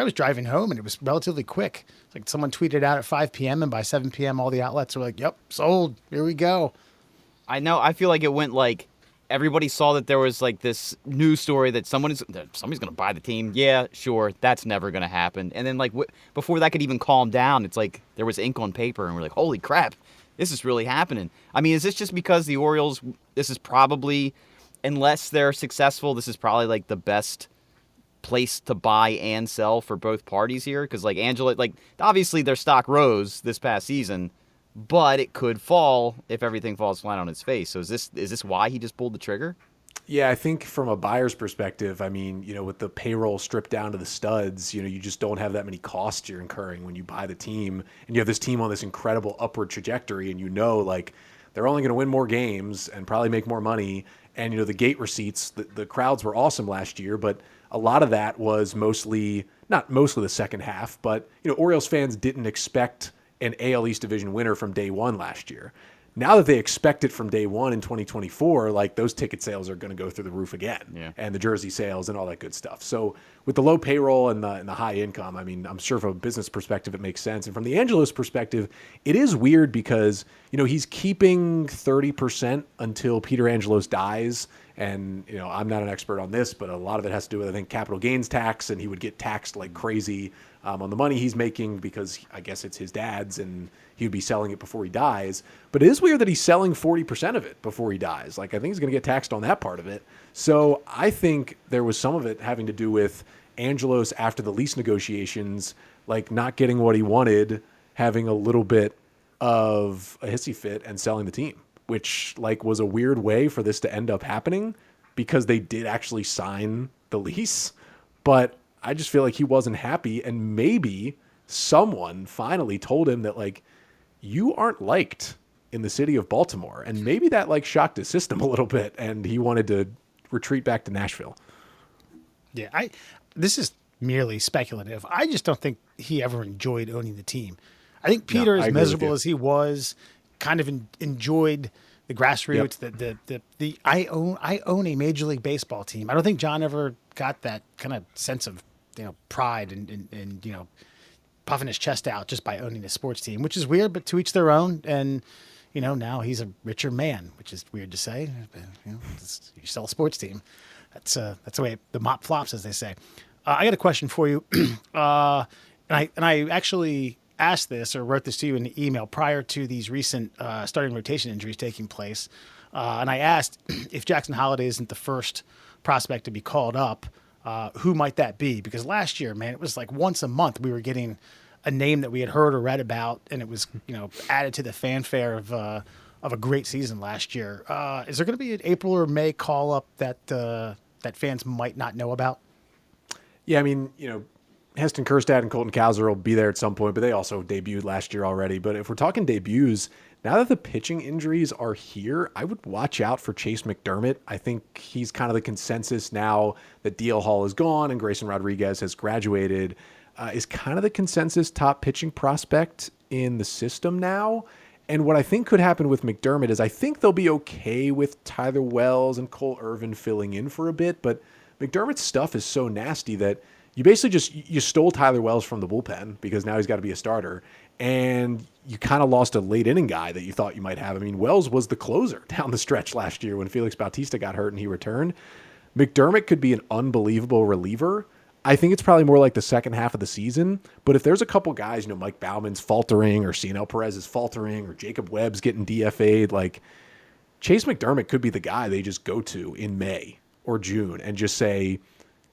was driving home and it was relatively quick. It's like someone tweeted out at 5 p.m. and by 7 p.m. all the outlets were like, yep, sold. Here we go. I know. I feel like it went like everybody saw that there was like this news story that somebody's going to buy the team. Yeah, sure. That's never going to happen. And then like before that could even calm down, it's like there was ink on paper and we're like, holy crap, this is really happening. I mean, is this just because the Orioles, this is probably, unless they're successful, this is probably like the best place to buy and sell for both parties here? Because like Angela, like obviously their stock rose this past season, but it could fall if everything falls flat on its face. So is this why he just pulled the trigger? Yeah, I think from a buyer's perspective, I mean, with the payroll stripped down to the studs, you just don't have that many costs you're incurring when you buy the team, and you have this team on this incredible upward trajectory, and like they're only going to win more games and probably make more money. And the gate receipts, the crowds were awesome last year, but a lot of that was not mostly the second half, but Orioles fans didn't expect an AL East division winner from day one last year. Now that they expect it from day one in 2024, like those ticket sales are going to go through the roof again, and the jersey sales and all that good stuff. So with the low payroll and the high income, I mean, I'm sure from a business perspective it makes sense. And from the Angelos perspective, it is weird because he's keeping 30% until Peter Angelos dies. And I'm not an expert on this, but a lot of it has to do with, I think, capital gains tax, and he would get taxed like crazy on the money he's making because I guess it's his dad's, and he would be selling it before he dies. But it is weird that he's selling 40% of it before he dies. Like, I think he's going to get taxed on that part of it. So I think there was some of it having to do with Angelos after the lease negotiations, like not getting what he wanted, having a little bit of a hissy fit and selling the team, which like was a weird way for this to end up happening because they did actually sign the lease. But I just feel like he wasn't happy, and maybe someone finally told him that like, you aren't liked in the city of Baltimore. And maybe that like shocked his system a little bit, and he wanted to retreat back to Nashville. Yeah, this is merely speculative. I just don't think he ever enjoyed owning the team. I think Peter, as miserable as he was, kind of enjoyed the grassroots. Yep. I own a Major League Baseball team. I don't think John ever got that kind of sense of pride and puffing his chest out just by owning a sports team, which is weird, but to each their own. And now he's a richer man, which is weird to say. You sell a sports team. That's the way the mop flops, as they say. I got a question for you, and I actually asked this or wrote this to you in the email prior to these recent starting rotation injuries taking place, and I asked if Jackson Holliday isn't the first prospect to be called up, who might that be? Because last year, man, it was like once a month we were getting a name that we had heard or read about, and it was added to the fanfare of a great season last year. Is there going to be an April or May call up that fans might not know about? Yeah, I mean, Heston Kjerstad and Colton Cowser will be there at some point, but they also debuted last year already. But if we're talking debuts, now that the pitching injuries are here, I would watch out for Chase McDermott. I think he's kind of the consensus now that DL Hall is gone and Grayson Rodriguez has graduated, is kind of the consensus top pitching prospect in the system now. And what I think could happen with McDermott is I think they'll be okay with Tyler Wells and Cole Irvin filling in for a bit, but McDermott's stuff is so nasty that you basically you stole Tyler Wells from the bullpen because now he's got to be a starter, and you kind of lost a late inning guy that you thought you might have. I mean, Wells was the closer down the stretch last year when Felix Bautista got hurt and he returned. McDermott could be an unbelievable reliever. I think it's probably more like the second half of the season. But if there's a couple guys, Mike Bauman's faltering or Cianel Perez is faltering or Jacob Webb's getting DFA'd, like Chase McDermott could be the guy they just go to in May or June and just say,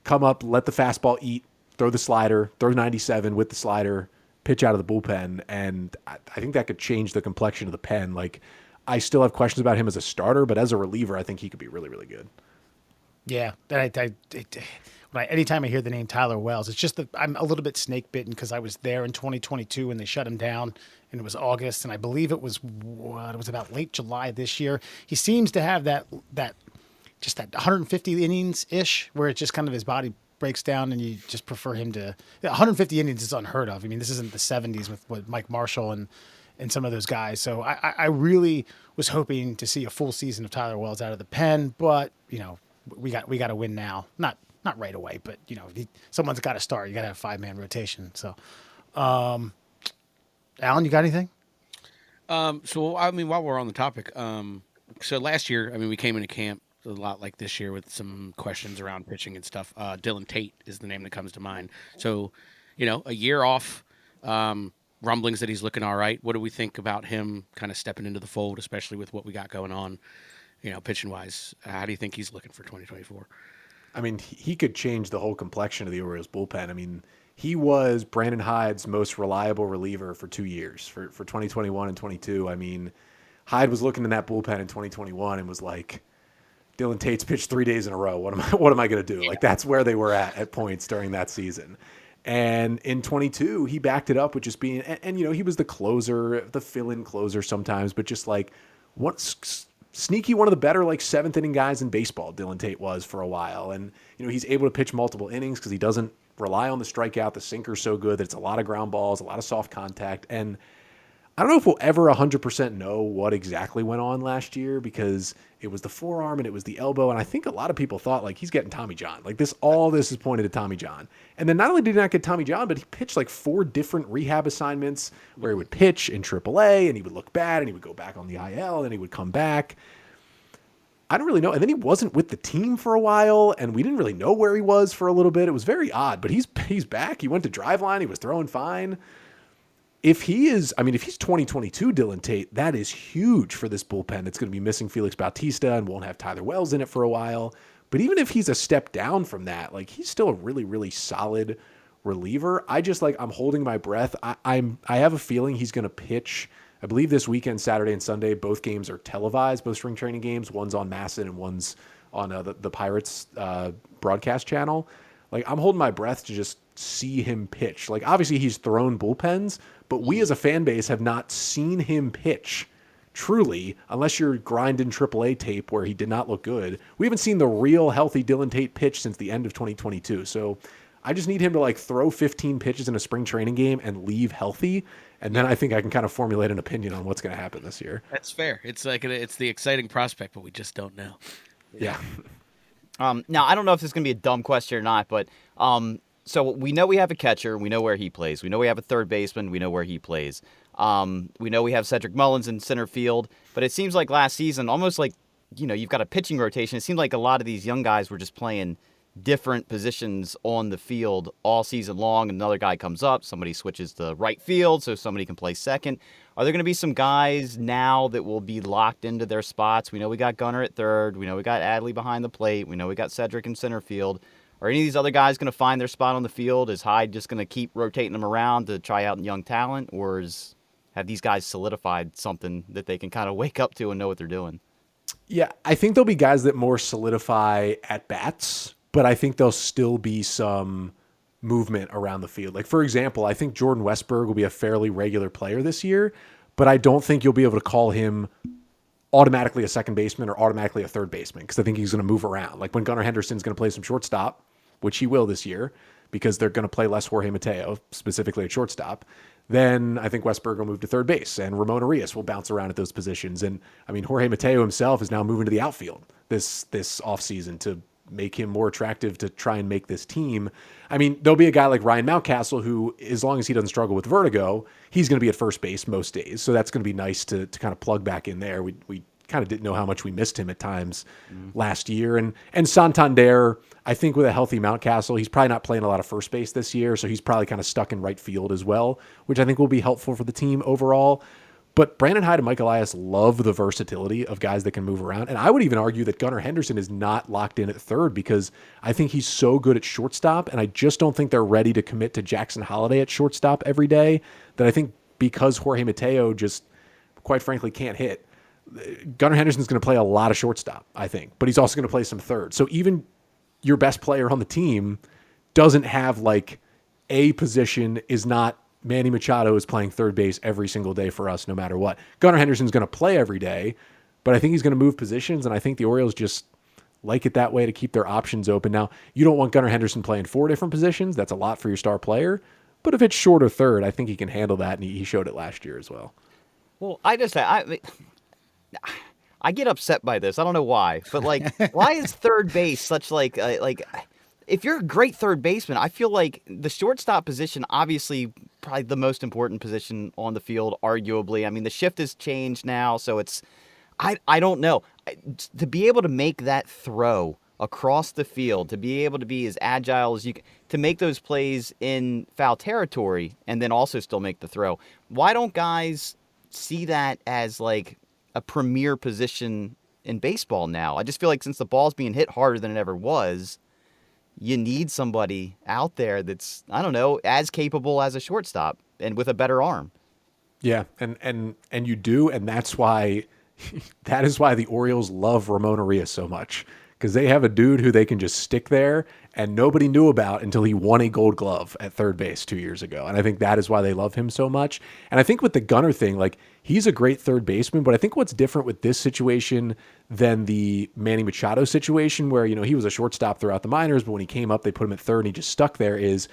come up, let the fastball eat, throw the slider, throw 97 with the slider, pitch out of the bullpen. And I think that could change the complexion of the pen. Like, I still have questions about him as a starter, but as a reliever, I think he could be really, really good. Yeah, anytime I hear the name Tyler Wells, it's just that I'm a little bit snake bitten because I was there in 2022 when they shut him down, and it was August, and I believe it was about late July this year. He seems to have that 150 innings ish, where it's just kind of his body breaks down, and you just prefer him to. 150 innings is unheard of. I mean, this isn't the 70s with Mike Marshall and some of those guys. So I really was hoping to see a full season of Tyler Wells out of the pen, but we got to win now. Not right away, but someone's got to start. You got to have 5-man rotation. So, Alan, you got anything? So I mean, while we're on the topic, so last year, I mean, we came into camp a lot like this year with some questions around pitching and stuff. Dylan Tate is the name that comes to mind. So, a year off, rumblings that he's looking all right. What do we think about him kind of stepping into the fold, especially with what we got going on, pitching wise? How do you think he's looking for 2024? I mean, he could change the whole complexion of the Orioles bullpen. I mean, he was Brandon Hyde's most reliable reliever for 2 years, for 2021 and 22. I mean, Hyde was looking in that bullpen in 2021 and was like, Dylan Tate's pitched 3 days in a row. What am I going to do? Yeah. Like, that's where they were at points during that season. And in 22, he backed it up with just being, and he was the closer, the fill-in closer sometimes, but just like sneaky, one of the better like seventh inning guys in baseball, Dylan Tate was for a while. And, he's able to pitch multiple innings because he doesn't rely on the strikeout. The sinker's so good that it's a lot of ground balls, a lot of soft contact. And I don't know if we'll ever 100% know what exactly went on last year because it was the forearm and it was the elbow. And I think a lot of people thought like he's getting Tommy John. Like all this is pointed to Tommy John. And then not only did he not get Tommy John, but he pitched like 4 different rehab assignments where he would pitch in AAA and he would look bad and he would go back on the IL and then he would come back. I don't really know. And then he wasn't with the team for a while and we didn't really know where he was for a little bit. It was very odd, but he's back. He went to Driveline. He was throwing fine. If he's 2022 Dylan Tate, that is huge for this bullpen. It's going to be missing Felix Bautista and won't have Tyler Wells in it for a while. But even if he's a step down from that, like he's still a really, really solid reliever. I'm holding my breath. I have a feeling he's going to pitch. I believe this weekend, Saturday and Sunday, both games are televised, both spring training games. One's on MASN and one's on the Pirates broadcast channel. Like I'm holding my breath to just see him pitch. Like obviously he's thrown bullpens, but we as a fan base have not seen him pitch truly, unless you're grinding AAA tape where he did not look good. We haven't seen the real healthy Dylan Tate pitch since the end of 2022. So I just need him to like throw 15 pitches in a spring training game and leave healthy. And then I think I can kind of formulate an opinion on what's going to happen this year. That's fair. It's like it's the exciting prospect, but we just don't know. Yeah. Now, I don't know if this is going to be a dumb question or not, but so we know we have a catcher. We know where he plays. We know we have a third baseman. We know where he plays. We know we have Cedric Mullins in center field. But it seems like last season, almost like, you've got a pitching rotation. It seemed like a lot of these young guys were just playing different positions on the field all season long. Another guy comes up. Somebody switches to right field so somebody can play second. Are there going to be some guys now that will be locked into their spots? We know we got Gunnar at third. We know we got Adley behind the plate. We know we got Cedric in center field. Are any of these other guys going to find their spot on the field? Is Hyde just going to keep rotating them around to try out young talent? Or have these guys solidified something that they can kind of wake up to and know what they're doing? Yeah, I think there'll be guys that more solidify at bats, but I think there'll still be some movement around the field. Like, for example, I think Jordan Westberg will be a fairly regular player this year, but I don't think you'll be able to call him automatically a second baseman or automatically a third baseman because I think he's going to move around. Like when Gunnar Henderson's going to play some shortstop, which he will this year because they're going to play less Jorge Mateo, specifically at shortstop, then I think Westberg will move to third base and Ramon Arias will bounce around at those positions. And I mean, Jorge Mateo himself is now moving to the outfield this offseason to make him more attractive to try and make this team. I mean, there'll be a guy like Ryan Mountcastle who, as long as he doesn't struggle with vertigo, he's going to be at first base most days. So that's going to be nice to kind of plug back in there. We kind of didn't know how much we missed him at times last year. And Santander, I think with a healthy Mountcastle, he's probably not playing a lot of first base this year, so he's probably kind of stuck in right field as well, which I think will be helpful for the team overall. But Brandon Hyde and Mike Elias love the versatility of guys that can move around. And I would even argue that Gunnar Henderson is not locked in at third because I think he's so good at shortstop, and I just don't think they're ready to commit to Jackson Holliday at shortstop every day, that I think because Jorge Mateo just, quite frankly, can't hit, Gunnar Henderson's going to play a lot of shortstop, I think, but he's also going to play some third. So even your best player on the team doesn't have like a position, is not Manny Machado is playing third base every single day for us, no matter what. Gunnar Henderson's going to play every day, but I think he's going to move positions, and I think the Orioles just like it that way to keep their options open. Now, you don't want Gunnar Henderson playing 4 different positions. That's a lot for your star player. But if it's short or third, I think he can handle that, and he showed it last year as well. Well, I get upset by this. I don't know why, but like, why is third base such like if you're a great third baseman, I feel like the shortstop position, obviously probably the most important position on the field, arguably. I mean, the shift has changed now, so it's, I don't know. To be able to make that throw across the field, to be able to be as agile as you can, to make those plays in foul territory and then also still make the throw. Why don't guys see that as like a premier position in baseball now? I just feel like since the ball's being hit harder than it ever was, you need somebody out there that's, I don't know, as capable as a shortstop and with a better arm. Yeah, and you do, and that's why that is why the Orioles love Ramon Arias so much, because they have a dude who they can just stick there and nobody knew about until he won a Gold Glove at third base 2 years ago. And I think that is why they love him so much. And I think with the Gunnar thing, like, he's a great third baseman, but I think what's different with this situation than the Manny Machado situation, where, you know, he was a shortstop throughout the minors, but when he came up, they put him at third and he just stuck there, is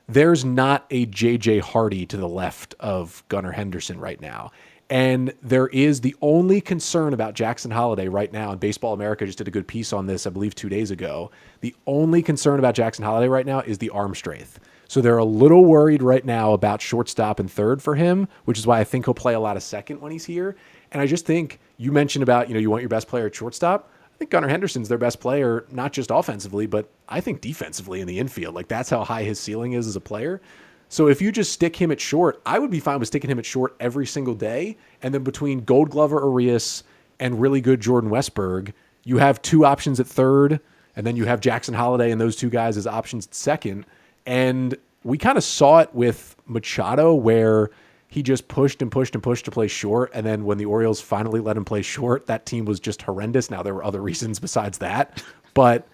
there's not a J.J. Hardy to the left of Gunnar Henderson right now. And there is the only concern about Jackson Holliday right now, and Baseball America just did a good piece on this, I believe 2 days ago. The only concern about Jackson Holliday right now is the arm strength. So they're a little worried right now about shortstop and third for him, which is why I think he'll play a lot of second when he's here. And I just think you mentioned about, you know, you want your best player at shortstop. I think Gunnar Henderson's their best player, not just offensively, but I think defensively in the infield. Like, that's how high his ceiling is as a player. So if you just stick him at short, I would be fine with sticking him at short every single day. And then between Gold Glover Arias and really good Jordan Westberg, you have 2 options at third, and then you have Jackson Holliday and those 2 guys as options at second. And we kind of saw it with Machado, where he just pushed and pushed and pushed to play short. And then when the Orioles finally let him play short, that team was just horrendous. Now, there were other reasons besides that, but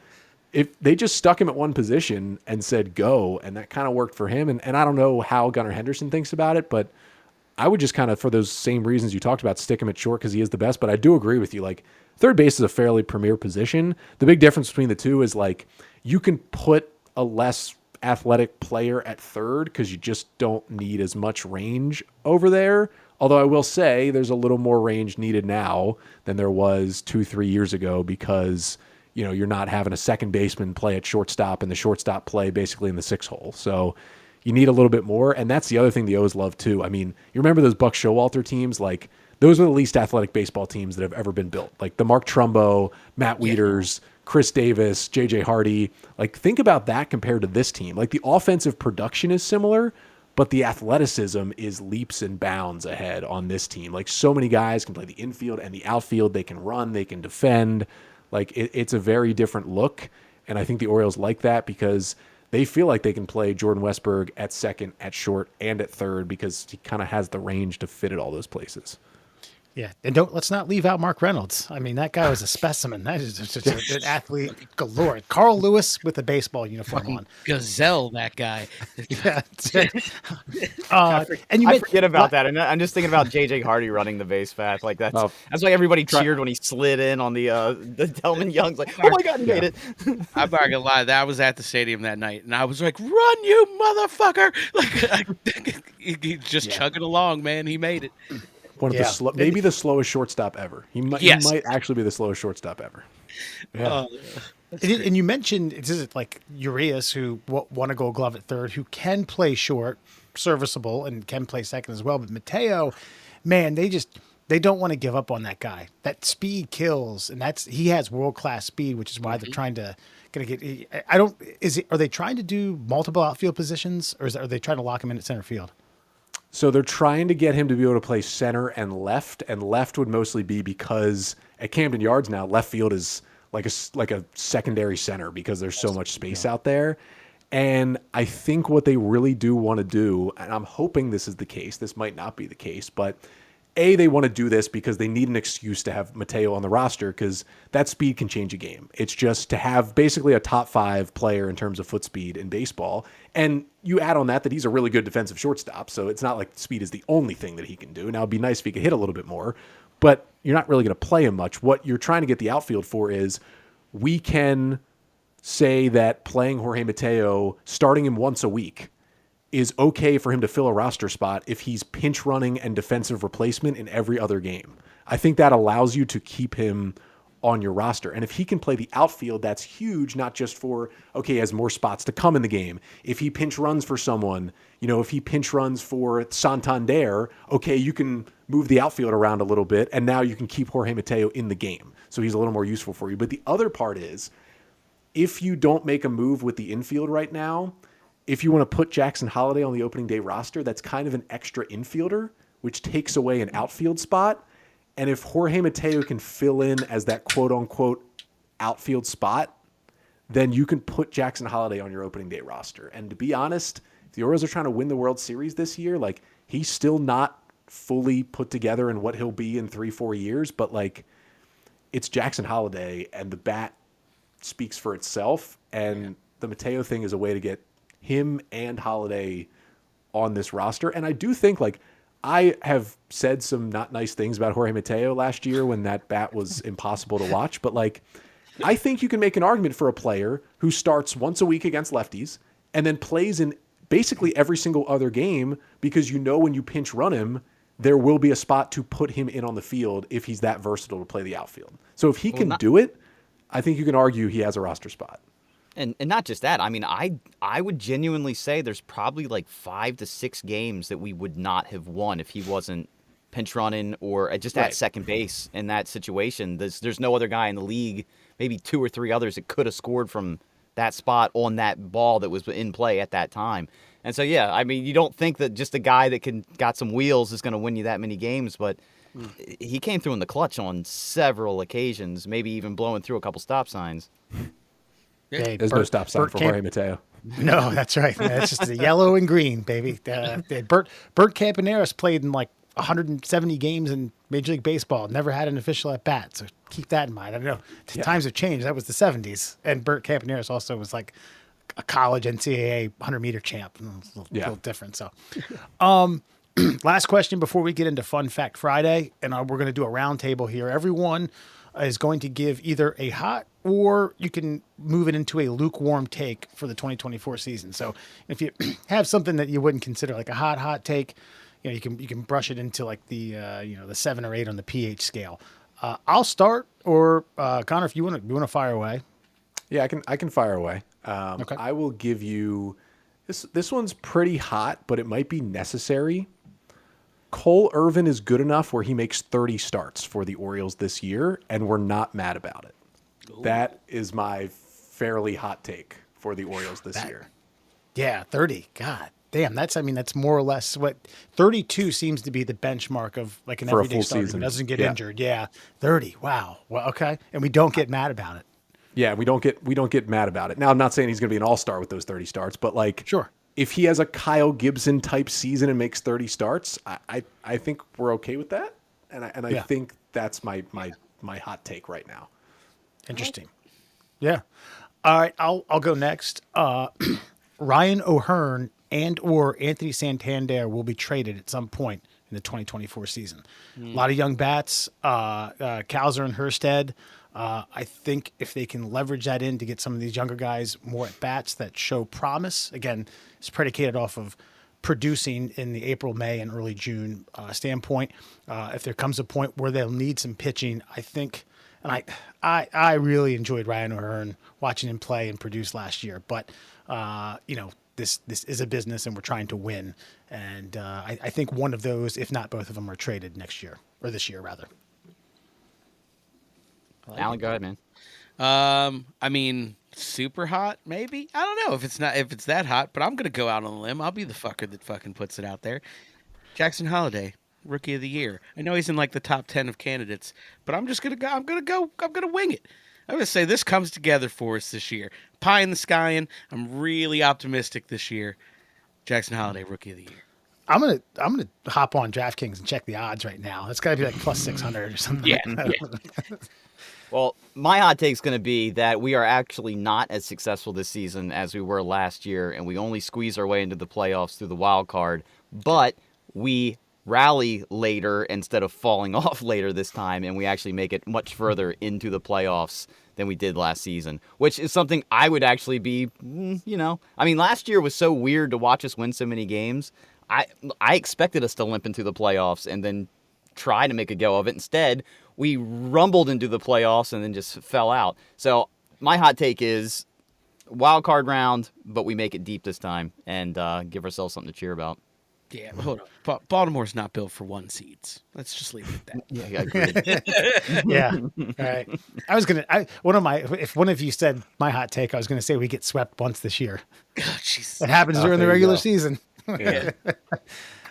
if they just stuck him at one position and said go, and that kind of worked for him. And I don't know how Gunnar Henderson thinks about it, but I would just kind of, for those same reasons you talked about, stick him at short because he is the best. But I do agree with you. Like, third base is a fairly premier position. The big difference between the two is, like, you can put a less athletic player at third because you just don't need as much range over there. Although I will say there's a little more range needed now than there was 2-3 years ago, because, you know, you're not having a second baseman play at shortstop and the shortstop play basically in the 6 hole. So you need a little bit more. And that's the other thing the O's love too. I mean, you remember those Buck Showalter teams? Like, those are the least athletic baseball teams that have ever been built. Like the Mark Trumbo, Matt Wieters, Chris Davis, J.J. Hardy. Like, think about that compared to this team. Like, the offensive production is similar, but the athleticism is leaps and bounds ahead on this team. Like, so many guys can play the infield and the outfield. They can run, they can defend. Like, it's a very different look, and I think the Orioles like that because they feel like they can play Jordan Westberg at second, at short, and at third because he kind of has the range to fit at all those places. Yeah, and let's not leave out Mark Reynolds. I mean, that guy was a specimen. That is just an athlete galore. Carl Lewis with a baseball uniform on. Gazelle, that guy. Yeah. And I forget about that, and I'm just thinking about J.J. Hardy running the base path. Like, that's why everybody cheered when he slid in on the Delman Young's. Like, oh my God, he made it! I'm not gonna lie, I was at the stadium that night, and I was like, "Run, you motherfucker!" Like, he just chugging along, man. He made it. One of the maybe the slowest shortstop ever. He might actually be the slowest shortstop ever. Yeah. And you mentioned, is it like Urias, who won a Gold Glove at third, who can play short, serviceable, and can play second as well. But Mateo, man, they don't want to give up on that guy. That speed kills, and he has world class speed, which is why they're trying to get. Are they trying to do multiple outfield positions, or are they trying to lock him in at center field? So they're trying to get him to be able to play center and left would mostly be because at Camden Yards now, left field is like a secondary center because there's so much space out there. And I think what they really do want to do, and I'm hoping this is the case, this might not be the case, but they want to do this because they need an excuse to have Mateo on the roster because that speed can change a game. It's just to have basically a top 5 player in terms of foot speed in baseball. And you add on that he's a really good defensive shortstop. So it's not like speed is the only thing that he can do. Now it'd be nice if he could hit a little bit more, but you're not really going to play him much. What you're trying to get the outfield for is we can say that playing Jorge Mateo, starting him once a week, is okay for him to fill a roster spot if he's pinch running and defensive replacement in every other game. I think that allows you to keep him on your roster. And if he can play the outfield, that's huge, not just for, okay, he has more spots to come in the game. If he pinch runs for someone, if he pinch runs for Santander, okay, you can move the outfield around a little bit, and now you can keep Jorge Mateo in the game. So he's a little more useful for you. But the other part is, if you don't make a move with the infield right now, if you want to put Jackson Holliday on the opening day roster, that's kind of an extra infielder, which takes away an outfield spot. And if Jorge Mateo can fill in as that quote-unquote outfield spot, then you can put Jackson Holliday on your opening day roster. And to be honest, if the Orioles are trying to win the World Series this year, he's still not fully put together in what he'll be in 3-4 years, but it's Jackson Holliday, and the bat speaks for itself. And the Mateo thing is a way to get him and Holliday on this roster. And I do think I have said some not nice things about Jorge Mateo last year when that bat was impossible to watch, but I think you can make an argument for a player who starts once a week against lefties and then plays in basically every single other game because when you pinch run him, there will be a spot to put him in on the field if he's that versatile to play the outfield. So if he can do it, I think you can argue he has a roster spot. And not just that. I mean, I would genuinely say there's probably 5 to 6 games that we would not have won if he wasn't pinch running or just at second base in that situation. There's no other guy in the league, maybe 2 or 3 others that could have scored from that spot on that ball that was in play at that time. And so, yeah, I mean, you don't think that just a guy that got some wheels is going to win you that many games, but he came through in the clutch on several occasions, maybe even blowing through a couple stop signs. Hey, There's no stop sign for Jorge Mateo. No, that's right. It's just the yellow and green, baby. Bert Campaneris played in 170 games in Major League Baseball. Never had an official at bat, so keep that in mind. I don't know. Times have changed. That was the 70s, and Bert Campaneris also was a college NCAA 100-meter champ. It's a little different. So, last question before we get into Fun Fact Friday, and we're going to do a round table here. Everyone is going to give either a hot or you can move it into a lukewarm take for the 2024 season. So if you have something that you wouldn't consider a hot take, you can brush it into the 7 or 8 on the pH scale. I'll start, or Connor, if you want to fire away. Yeah, I can fire away. Okay. I will give you this one's pretty hot, but it might be necessary. Cole Irvin is good enough where he makes 30 starts for the Orioles this year, and we're not mad about it. Ooh. That is my fairly hot take for the Orioles this year. Yeah, 30. God damn, that's more or less what 32 seems to be the benchmark of an for everyday starter who doesn't get injured. Yeah, 30. Wow. Well, okay, and we don't get mad about it. Yeah, we don't get mad about it. Now, I'm not saying he's going to be an all-star with those 30 starts, but sure. If he has a Kyle Gibson type season and makes 30 starts, I think we're okay with that, and I think that's my hot take right now. Interesting. Yeah. All right, I'll go next. Ryan O'Hearn and or Anthony Santander will be traded at some point in the 2024 season. A lot of young bats, Kowser and Hurstead. I think if they can leverage that in to get some of these younger guys more at bats that show promise, again, it's predicated off of producing in the April, May, and early June standpoint. If there comes a point where they'll need some pitching, I think And I really enjoyed Ryan O'Hearn, watching him play and produce last year. But this is a business, and we're trying to win. And I think one of those, if not both of them, are traded next year, or this year rather. Alan, go ahead, man. I mean, super hot, maybe. I don't know if it's that hot, but I'm gonna go out on a limb. I'll be the fucker that fucking puts it out there. Jackson Holiday, Rookie of the Year. I know he's in like the top 10 of candidates, but I'm just gonna go. I'm gonna wing it. I'm gonna say this comes together for us this year. Pie in the sky, and I'm really optimistic this year. Jackson Holiday, Rookie of the Year. I'm gonna hop on DraftKings and check the odds right now. It's got to be like plus 600 or something. Yeah, Well, my hot take is going to be that we are actually not as successful this season as we were last year, and we only squeeze our way into the playoffs through the wild card. But we rally later instead of falling off later this time, and we actually make it much further into the playoffs than we did last season, which is something I would actually be, I mean, last year was so weird to watch us win so many games. I expected us to limp into the playoffs and then try to make a go of it. Instead, we rumbled into the playoffs and then just fell out. So my hot take is wild card round, but we make it deep this time and give ourselves something to cheer about. yeah. Hold on. Baltimore's not built for 1 seeds. Let's just leave it at that. Yeah, I agree. Yeah. All right. If one of you said my hot take, I was gonna say we get swept once this year. Oh, Jesus. It happens during the there you regular go. season. Yeah.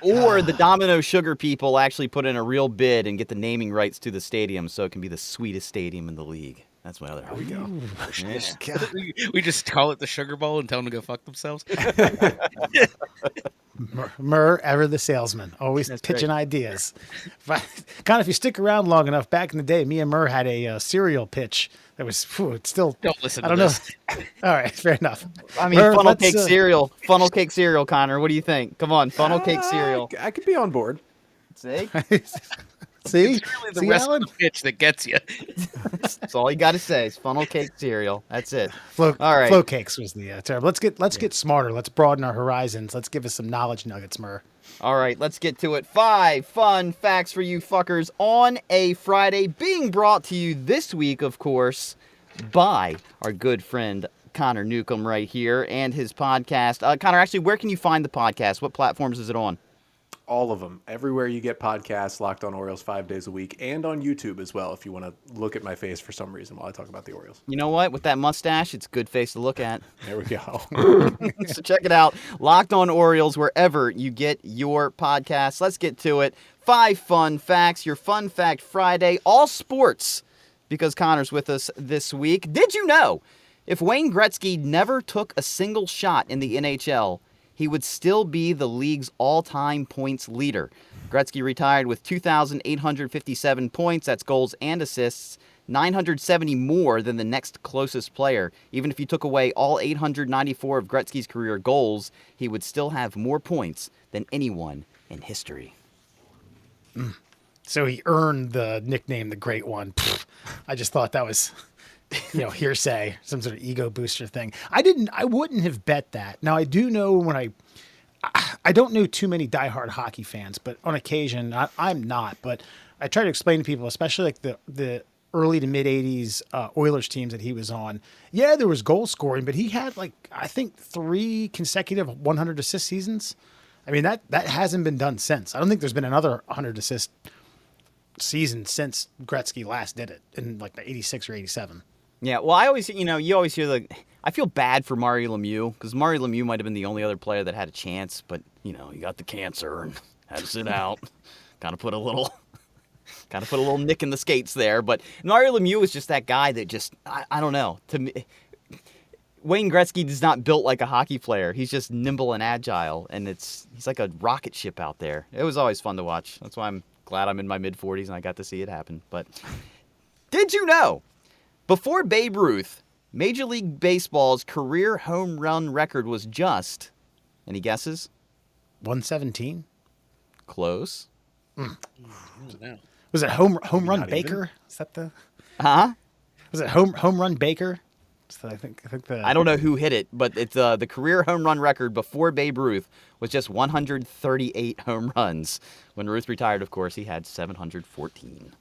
Or the Domino Sugar people actually put in a real bid and get the naming rights to the stadium so it can be the sweetest stadium in the league. That's my other hot take. Yeah. We just call it the Sugar Bowl and tell them to go fuck themselves. Murr, ever the salesman, always That's pitching right. ideas. If you stick around long enough, back in the day, me and Murr had a cereal pitch that was it's still. Don't listen I to don't this. know. All right, fair enough. I mean, Murr, funnel let's, cake cereal. Funnel cake cereal, Connor. What do you think? Come on, funnel cake cereal. I could be on board. See? See, It's really the see, rest Alan? of the pitch that gets you. That's all you got to say is funnel cake cereal. That's it. Flow, All right. flow cakes was the term. Let's get smarter. Let's broaden our horizons. Let's give us some knowledge nuggets, Murr. All right, let's get to it. 5 fun facts for you fuckers on a Friday, being brought to you this week, of course, by our good friend Connor Newcomb right here and his podcast. Connor, actually, where can you find the podcast? What platforms is it on? All of them. Everywhere you get podcasts, Locked on Orioles 5 days a week, and on YouTube as well, if you want to look at my face for some reason while I talk about the Orioles. You know what? With that mustache, it's a good face to look at. There we go. So check it out. Locked on Orioles, wherever you get your podcasts. Let's get to it. 5 fun facts, your Fun Fact Friday, all sports, because Connor's with us this week. Did you know if Wayne Gretzky never took a single shot in the NHL, he would still be the league's all-time points leader? Gretzky retired with 2,857 points. That's goals and assists, 970 more than the next closest player. Even if you took away all 894 of Gretzky's career goals, he would still have more points than anyone in history. So he earned the nickname, the Great One. Pfft, I just thought that was, hearsay, some sort of ego booster thing. I wouldn't have bet that. Now I do know when I don't know too many diehard hockey fans, but on occasion I'm not. But I try to explain to people, especially like the early to mid '80s Oilers teams that he was on. Yeah, there was goal scoring, but he had I think 3 consecutive 100 assist seasons. I mean that hasn't been done since. I don't think there's been another 100 assist season since Gretzky last did it in the 86 or 87. Yeah, well, I always, you always hear I feel bad for Mario Lemieux, because Mario Lemieux might have been the only other player that had a chance, but, he got the cancer and had to sit out. Kind of put a little nick in the skates there. But Mario Lemieux is just that guy that just, I don't know. To me, Wayne Gretzky is not built like a hockey player. He's just nimble and agile, and he's like a rocket ship out there. It was always fun to watch. That's why I'm glad I'm in my mid-40s and I got to see it happen. But did you know, before Babe Ruth, Major League Baseball's career home run record was just, any guesses? 117. Close. Was it home run Not Baker? Is that the? Huh? Was it home run Baker? So I think the. I don't know who hit it, but it's the career home run record before Babe Ruth was just 138 home runs. When Ruth retired, of course, he had 714.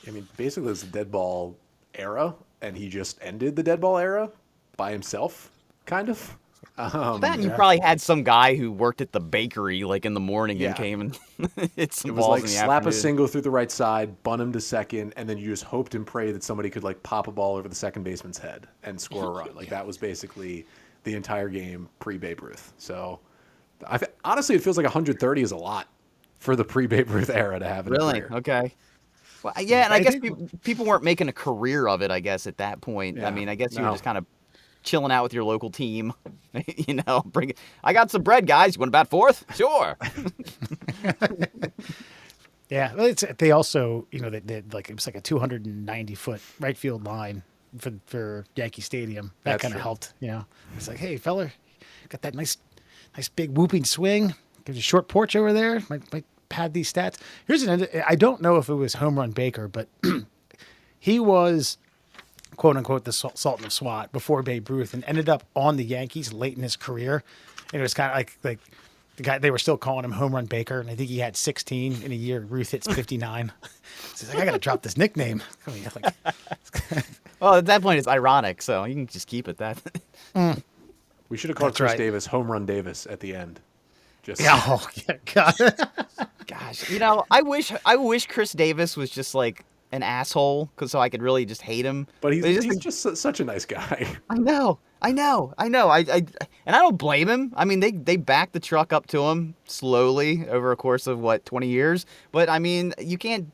I mean, basically it's the dead ball era, and he just ended the dead ball era by himself, kind of. That and you probably had some guy who worked at the bakery like in the morning Yeah. and came and hit some It was balls like in the slap afternoon. a single through the right side, bunt him to second, and then you just hoped and prayed that somebody could like pop a ball over the second baseman's head and score a run. Like that was basically the entire game pre Babe Ruth. So honestly, it feels like 130 is a lot for the pre Babe Ruth era to have in a Really? career. Okay. Well, yeah, and I guess think- people weren't making a career of it, I guess, at that point. Yeah. I mean, I guess you were No. just kind of chilling out with your local team. I got some bread, guys. You want to bat fourth? Sure. Yeah, well, they also, they like it was like a 290-foot right field line for Yankee Stadium. That That's kind of true. helped. It's like, hey, feller, got that nice big whooping swing. There's a short porch over there. Might pad these stats. I don't know if it was Home Run Baker, but he was quote unquote the Sultan of SWAT before Babe Ruth, and ended up on the Yankees late in his career. And it was kind of like the guy, they were still calling him Home Run Baker, and I think he had 16 in a year. Ruth hits 59. So he's like, I got to drop this nickname. I mean, Well, at that point, it's ironic, so you can just keep it that. We should have called That's Chris right. Davis Home Run Davis at the end. Just yeah, God. Gosh, I wish Chris Davis was just like an asshole, so I could really just hate him. but he's just just such a nice guy. I know. And I don't blame him. I mean, they backed the truck up to him slowly over a course of 20 years. But I mean, you can't.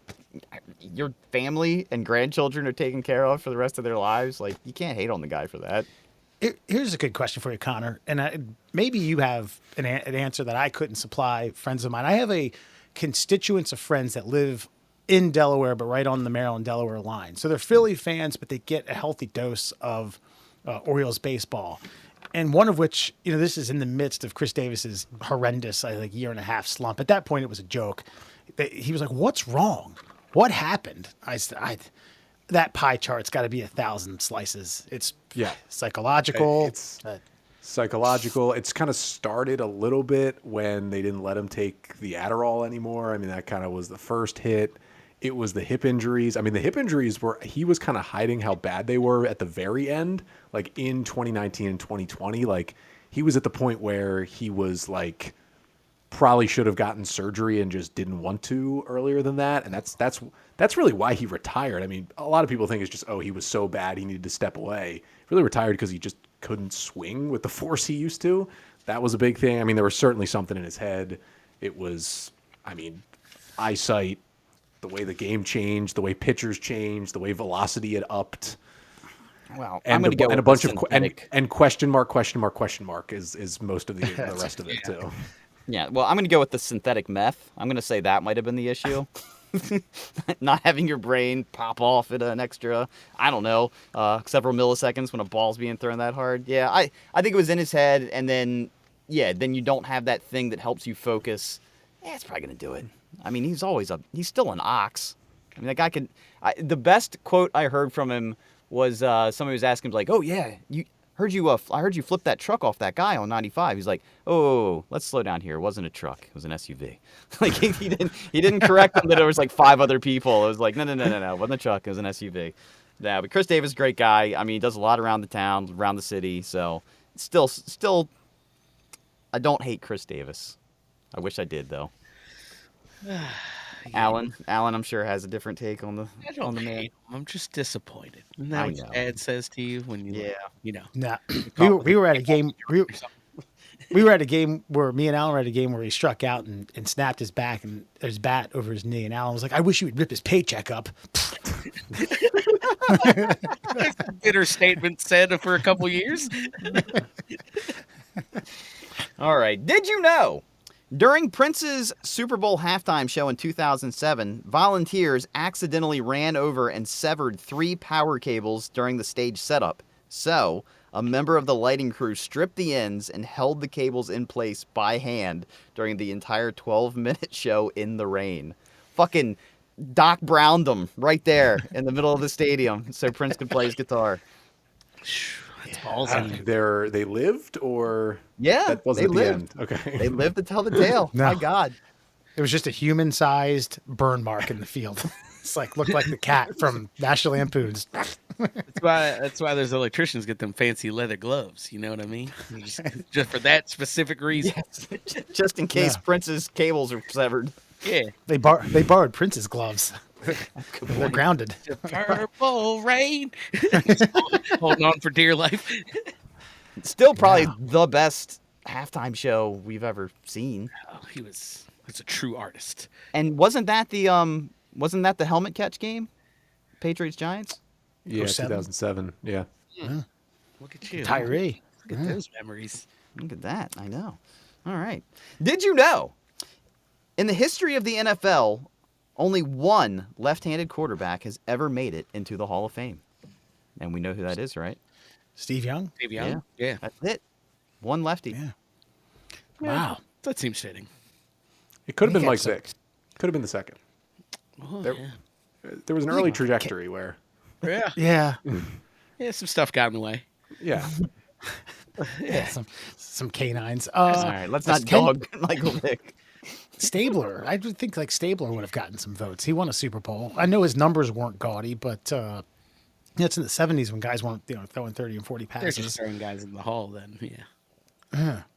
Your family and grandchildren are taken care of for the rest of their lives. Like, you can't hate on the guy for that. Here's a good question for you, Connor. And maybe you have an answer that I couldn't supply friends of mine. I have a constituents of friends that live in Delaware, but right on the Maryland-Delaware line. So they're Philly fans, but they get a healthy dose of Orioles baseball. And one of which, this is in the midst of Chris Davis's horrendous, year and a half slump. At that point, it was a joke. He was like, "What's wrong? What happened?" That pie chart's got to be 1,000 slices. It's psychological. It's psychological. It's kind of started a little bit when they didn't let him take the Adderall anymore. I mean, that kind of was the first hit. It was the hip injuries. I mean, the hip injuries he was kind of hiding how bad they were at the very end, like in 2019 and 2020. Like, he was at the point where he was like, probably should have gotten surgery and just didn't want to earlier than that. And that's really why he retired. I mean, a lot of people think it's just, he was so bad he needed to step away. He really retired because he just couldn't swing with the force he used to. That was a big thing. I mean, there was certainly something in his head. It was, eyesight, the way the game changed, the way pitchers changed, the way velocity had upped. Well, And I'm going to go and a with bunch the of synthetic. and question mark is most of the rest of it too. Yeah, well, I'm going to go with the synthetic meth. I'm going to say that might have been the issue. Not having your brain pop off at an extra, I don't know, several milliseconds when a ball's being thrown that hard. Yeah, I think it was in his head, and then you don't have that thing that helps you focus. Yeah, it's probably going to do it. I mean, he's still an ox. I mean, that guy could. The best quote I heard from him was somebody was asking him, like, "Oh yeah, I heard you flip that truck off that guy on 95." He's like, "Oh, let's slow down here. It wasn't a truck. It was an SUV." Like he didn't correct him that there was like 5 other people. It was like, no, it wasn't a truck. It was an SUV. Yeah, but Chris Davis, great guy. I mean, he does a lot around the town, around the city. So still, I don't hate Chris Davis. I wish I did though. Alan, I'm sure has a different take on the I don't man. hate him. I'm just disappointed. Isn't that I what your know. dad says to you when you, Nah. We were at a game. We were at a game where me and Alan were at a game where he struck out and snapped his back and his bat over his knee. And Alan was like, "I wish you would rip his paycheck up." bitter statement said for a couple years. All right. Did you know? During Prince's Super Bowl halftime show in 2007, volunteers accidentally ran over and severed 3 power cables during the stage setup. So, a member of the lighting crew stripped the ends and held the cables in place by hand during the entire 12-minute show in the rain. Fucking Doc Browned them right there in the middle of the stadium so Prince could play his guitar. That's ballsy. They lived, or Yeah, that wasn't they the lived. end. Okay. They lived to tell the tale. No. My God. It was just a human-sized burn mark in the field. It's like looked like the cat from National Lampoon's. That's why those electricians get them fancy leather gloves. You know what I mean? Just for that specific reason. Yes. Just in case Yeah. Prince's cables are severed. Yeah. They borrowed Prince's gloves. They're grounded. The purple rain. Holding on for dear life. Still probably the best halftime show we've ever seen. Oh, he's a true artist. And wasn't that the helmet catch game? Patriots Giants? Yeah, 07? 2007. Yeah. Look at you. Tyree. Look at those memories. Look at that. I know. All right. Did you know? In the history of the NFL, only one left-handed quarterback has ever made it into the Hall of Fame. And we know who that is, right? Steve Young. Steve Young. Yeah. That's it. One lefty. Yeah. Yeah, Wow. That seems fitting. It could have been He Mike had some- Vick. Could have been the second. Oh, There- yeah. There was an early trajectory where, Yeah. Yeah. Yeah, some stuff got in the way. yeah, Yeah. Some canines. All right. Let's not Ken- dog Michael Vick. Stabler. I would think like Stabler would have gotten some votes. He won a Super Bowl. I know his numbers weren't gaudy, but it's in the 70s when guys weren't throwing 30 and 40 They're passes. just throwing guys in the hall then. Yeah.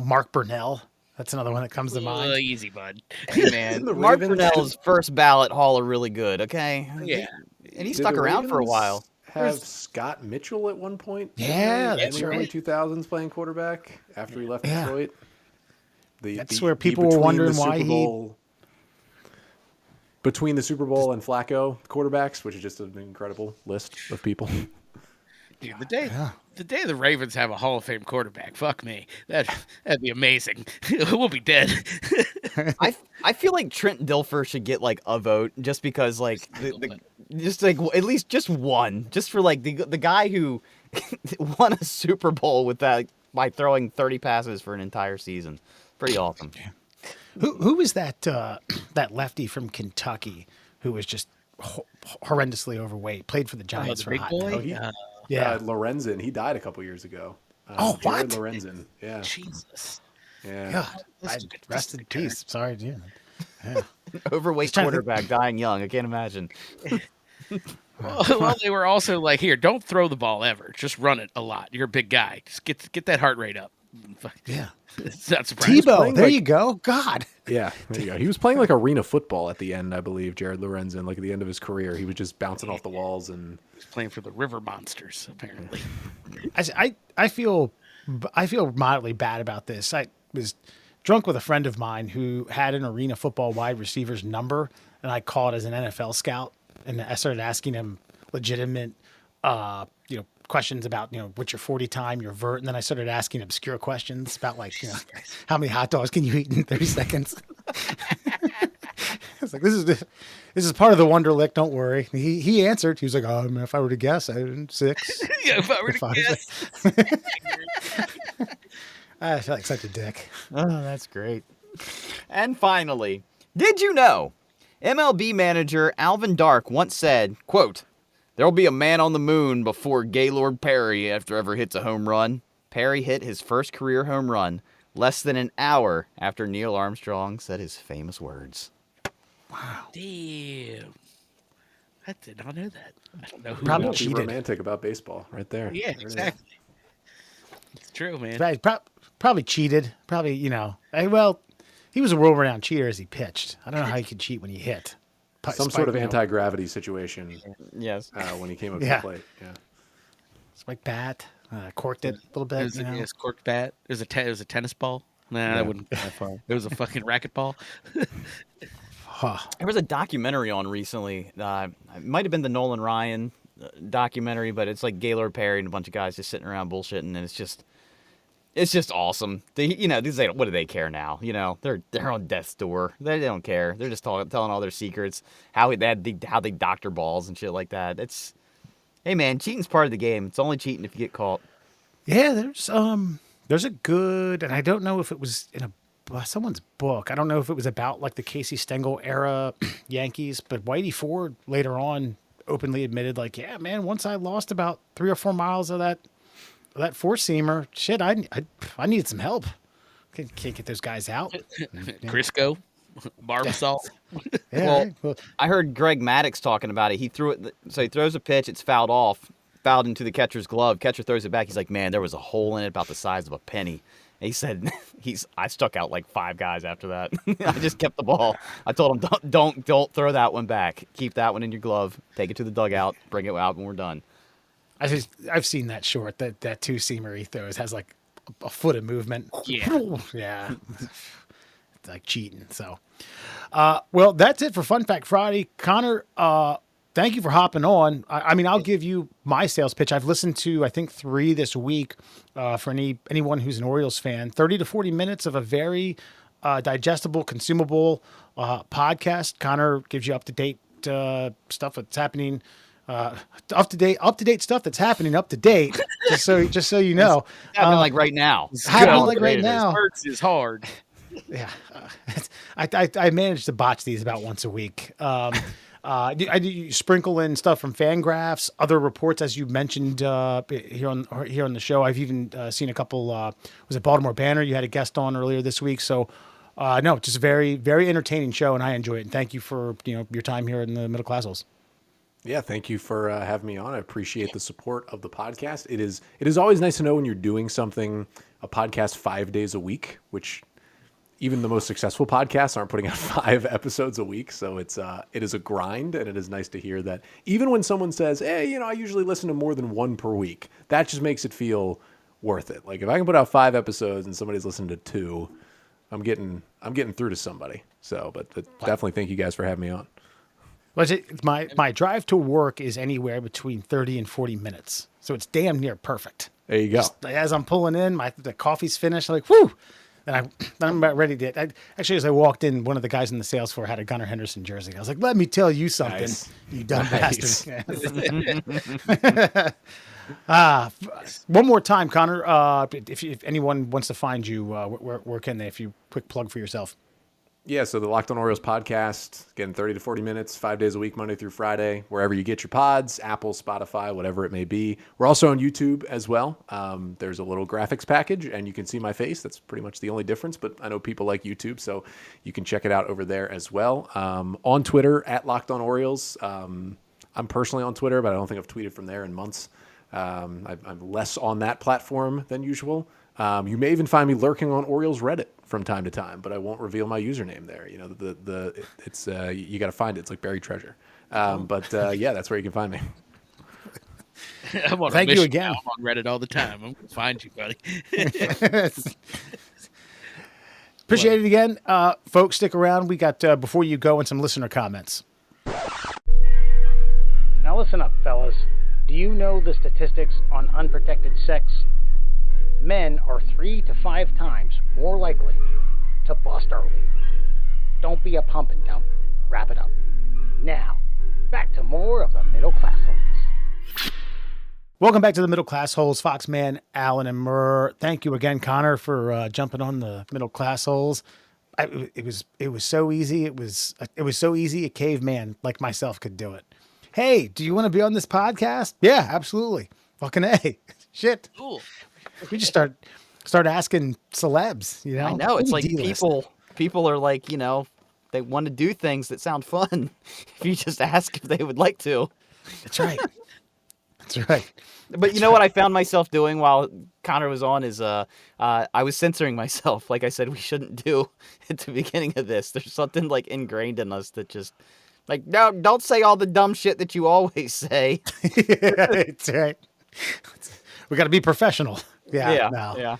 Mark Burnell. That's another one that comes to mind. Easy, bud. Hey, man. The Mark Ravens- Brunell's first ballot Hall are really good, okay? Yeah. And he Did stuck the around for a Ravens while. Have Scott Mitchell at one point? Yeah, in that's the early right. 2000s playing quarterback after he left Yeah. Detroit. That's where people were between wondering the why Super he- Bowl, between the Super Bowl and Flacco quarterbacks, which is just an incredible list of people. Dude, the day the Ravens have a Hall of Fame quarterback, fuck me. That'd be amazing. We'll be dead. I feel like Trent Dilfer should get like a vote just because like just like at least just one, just for like the guy who won a Super Bowl with that by throwing 30 passes for an entire season. Pretty awesome. Who was that that lefty from Kentucky who was just horrendously overweight? Played for the Giants the for big a hot boy? minute. Yeah. Lorenzen. He died a couple years ago. Oh, Jared what? Lorenzen. Yeah. Jesus. Yeah. God, That's a good- rest that's a in good peace. Sorry, dude. Yeah. Overweight Just trying to quarterback dying young. I can't imagine. Well, they were also like, here, don't throw the ball ever. Just run it a lot. You're a big guy. Just get that heart rate up. Yeah. It's not surprising. Tebow, playing there like- you go. God. Yeah, there you go. He was playing like arena football at the end, I believe, Jared Lorenzen, like at the end of his career. He was just bouncing off the walls and He's playing for the River Monsters, apparently. I feel mildly bad about this. I was drunk with a friend of mine who had an arena football wide receiver's number, and I called as an NFL scout, and I started asking him legitimate, questions about, what's your 40 time, your vert, and then I started asking obscure questions about like, how many hot dogs can you eat in 30 seconds? It's like this is part of the Wonderlick. Don't worry. He answered. He was like, if I were to guess, I 6. Yeah, if I were to Five. guess. I feel like such a dick. Oh, that's great. And finally, did you know MLB manager Alvin Dark once said, quote, "There'll be a man on the moon before Gaylord Perry ever hits a home run." Perry hit his first career home run less than an hour after Neil Armstrong said his famous words. Damn. I did not know that. I don't know who. Probably else- be cheated. romantic about baseball right there. Yeah, There it is. exactly. It's true, man. Right, probably cheated. Probably, he was a world-renowned cheater as he pitched. I don't know how you could cheat when you hit. Some sort of anti-gravity situation Yes. when he came up Yeah. to the plate. Yeah. spike bat, corked it a little It bit. was, it was corked bat. It was a tennis ball. Nah, that wouldn't go that far. It was a fucking racquetball. There was a documentary on recently. It might have been the Nolan Ryan documentary, but it's like Gaylord Perry and a bunch of guys just sitting around bullshitting, and it's just awesome. What do they care now? They're on death's door. They don't care. They're just telling all their secrets, how they doctor balls and shit like that. Hey man, cheating's part of the game. It's only cheating if you get caught. Yeah, there's a good, and I don't know if it was in someone's book. I don't know if it was about like the Casey Stengel era Yankees, but Whitey Ford later on openly admitted, like, yeah, man, once I lost about 3 or 4 miles of that four seamer, shit, I needed some help. Can't get those guys out. Crisco. Barbasol. Yeah, Well, right. Well, I heard Greg Maddox talking about it. He threw it, so he throws a pitch, it's fouled into the catcher's glove. Catcher throws it back. He's like, man, there was a hole in it about the size of a penny. And he said, I stuck out like 5 guys after that. I just kept the ball. I told him, don't throw that one back. Keep that one in your glove. Take it to the dugout. Bring it out when we're done. I've seen that short, that two-seamer he throws has like a foot of movement. Yeah. Yeah. It's like cheating. So, well, that's it for Fun Fact Friday. Connor, thank you for hopping on. I mean, I'll give you my sales pitch. I've listened to, I think, 3 this week for anyone who's an Orioles fan. 30 to 40 minutes of a very digestible, consumable podcast. Connor gives you up-to-date stuff that's happening. Up-to-date stuff that's happening up to date. just so you know. Happening like right now. Happening Go. like right It is. now. Hurts is hard. Yeah, I manage to botch these about once a week. I do sprinkle in stuff from Fangraphs, other reports, as you mentioned here on the show. I've even seen a couple. Was it Baltimore Banner? You had a guest on earlier this week. So no, just a very, very entertaining show, and I enjoy it. And thank you for your time here in the Middle Class Holes. Yeah, thank you for having me on. I appreciate the support of the podcast. It is always nice to know when you're doing a podcast 5 days a week, which even the most successful podcasts aren't putting out 5 episodes a week. So it is a grind, and it is nice to hear that even when someone says, hey, I usually listen to more than 1 per week, that just makes it feel worth it. Like if I can put out 5 episodes and somebody's listening to 2, I'm getting through to somebody. So, but definitely thank you guys for having me on. Well, my drive to work is anywhere between 30 and 40 minutes. So it's damn near perfect. There you go. Just as I'm pulling in, the coffee's finished. I'm like, whew. And I'm about ready to. Actually, as I walked in, one of the guys in the sales floor had a Gunnar Henderson jersey. I was like, "Let me tell you something, Nice. you dumb Nice. bastard." One more time, Connor. If anyone wants to find you, where can they? If you quick plug for yourself. Yeah, so the Locked On Orioles podcast, getting 30 to 40 minutes, 5 days a week, Monday through Friday, wherever you get your pods, Apple, Spotify, whatever it may be. We're also on YouTube as well. There's a little graphics package, and you can see my face. That's pretty much the only difference, but I know people like YouTube, so you can check it out over there as well. On Twitter, at Locked On Orioles. I'm personally on Twitter, but I don't think I've tweeted from there in months. I'm less on that platform than usual. You may even find me lurking on Orioles Reddit from time to time, but I won't reveal my username there. It's you got to find it. It's like buried treasure. But yeah, that's where you can find me. I'm on a Thank you mission again. now. I'm on Reddit all the time. I'm going to find you, buddy. Appreciate it again, folks. Stick around. We got before you go and some listener comments. Now listen up, fellas. Do you know the statistics on unprotected sex? Men are 3 to 5 times more likely to bust early. Don't be a pump and dump. Wrap it up. Now, back to more of the Middle Class Holes. Welcome back to the Middle Class Holes. Foxman, Allen, and Murr. Thank you again, Connor, for jumping on the Middle Class Holes. It was so easy. It was so easy a caveman like myself could do it. Hey, do you want to be on this podcast? Yeah, absolutely. Fucking A. Shit. Cool. We just start asking celebs, I know. It's like people are like, they want to do things that sound fun. If you just ask if they would like to. That's right. That's right. But you know what I found myself doing while Connor was on is I was censoring myself. Like I said, we shouldn't do at the beginning of this. There's something like ingrained in us that just like, no, don't say all the dumb shit that you always say. That's right. We got to be professional. Yeah. Yeah.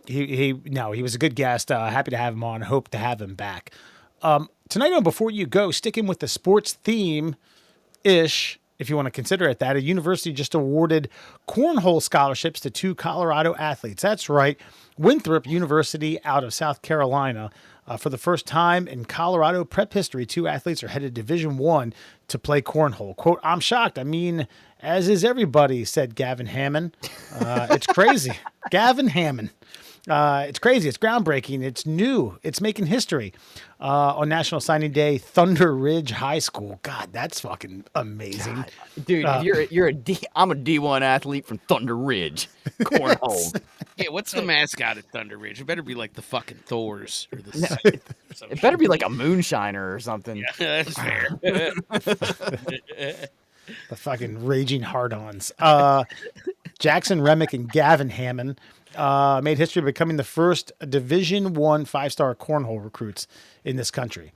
He was a good guest. Happy to have him on. Hope to have him back. Tonight on Before You Go, sticking with the sports theme ish, if you want to consider it that, a university just awarded cornhole scholarships to 2 Colorado athletes. That's right. Winthrop University out of South Carolina. For the first time in Colorado prep history, 2 athletes are headed to Division I to play cornhole. Quote, I'm shocked. I mean, as is everybody, said Gavin Hammond. It's crazy. Gavin Hammond. It's crazy. It's groundbreaking. It's new. It's making history. On National Signing Day, Thunder Ridge High School. God, that's fucking amazing. Dude, I'm a D1 athlete from Thunder Ridge. Cornhole. Yeah, what's the mascot at Thunder Ridge? It better be like the fucking Thors or the Sith or some It better be like a moonshiner or something. shit. That's fair. The fucking raging hard-ons. Jackson Remick and Gavin Hammond made history becoming the first Division I five-star cornhole recruits in this country.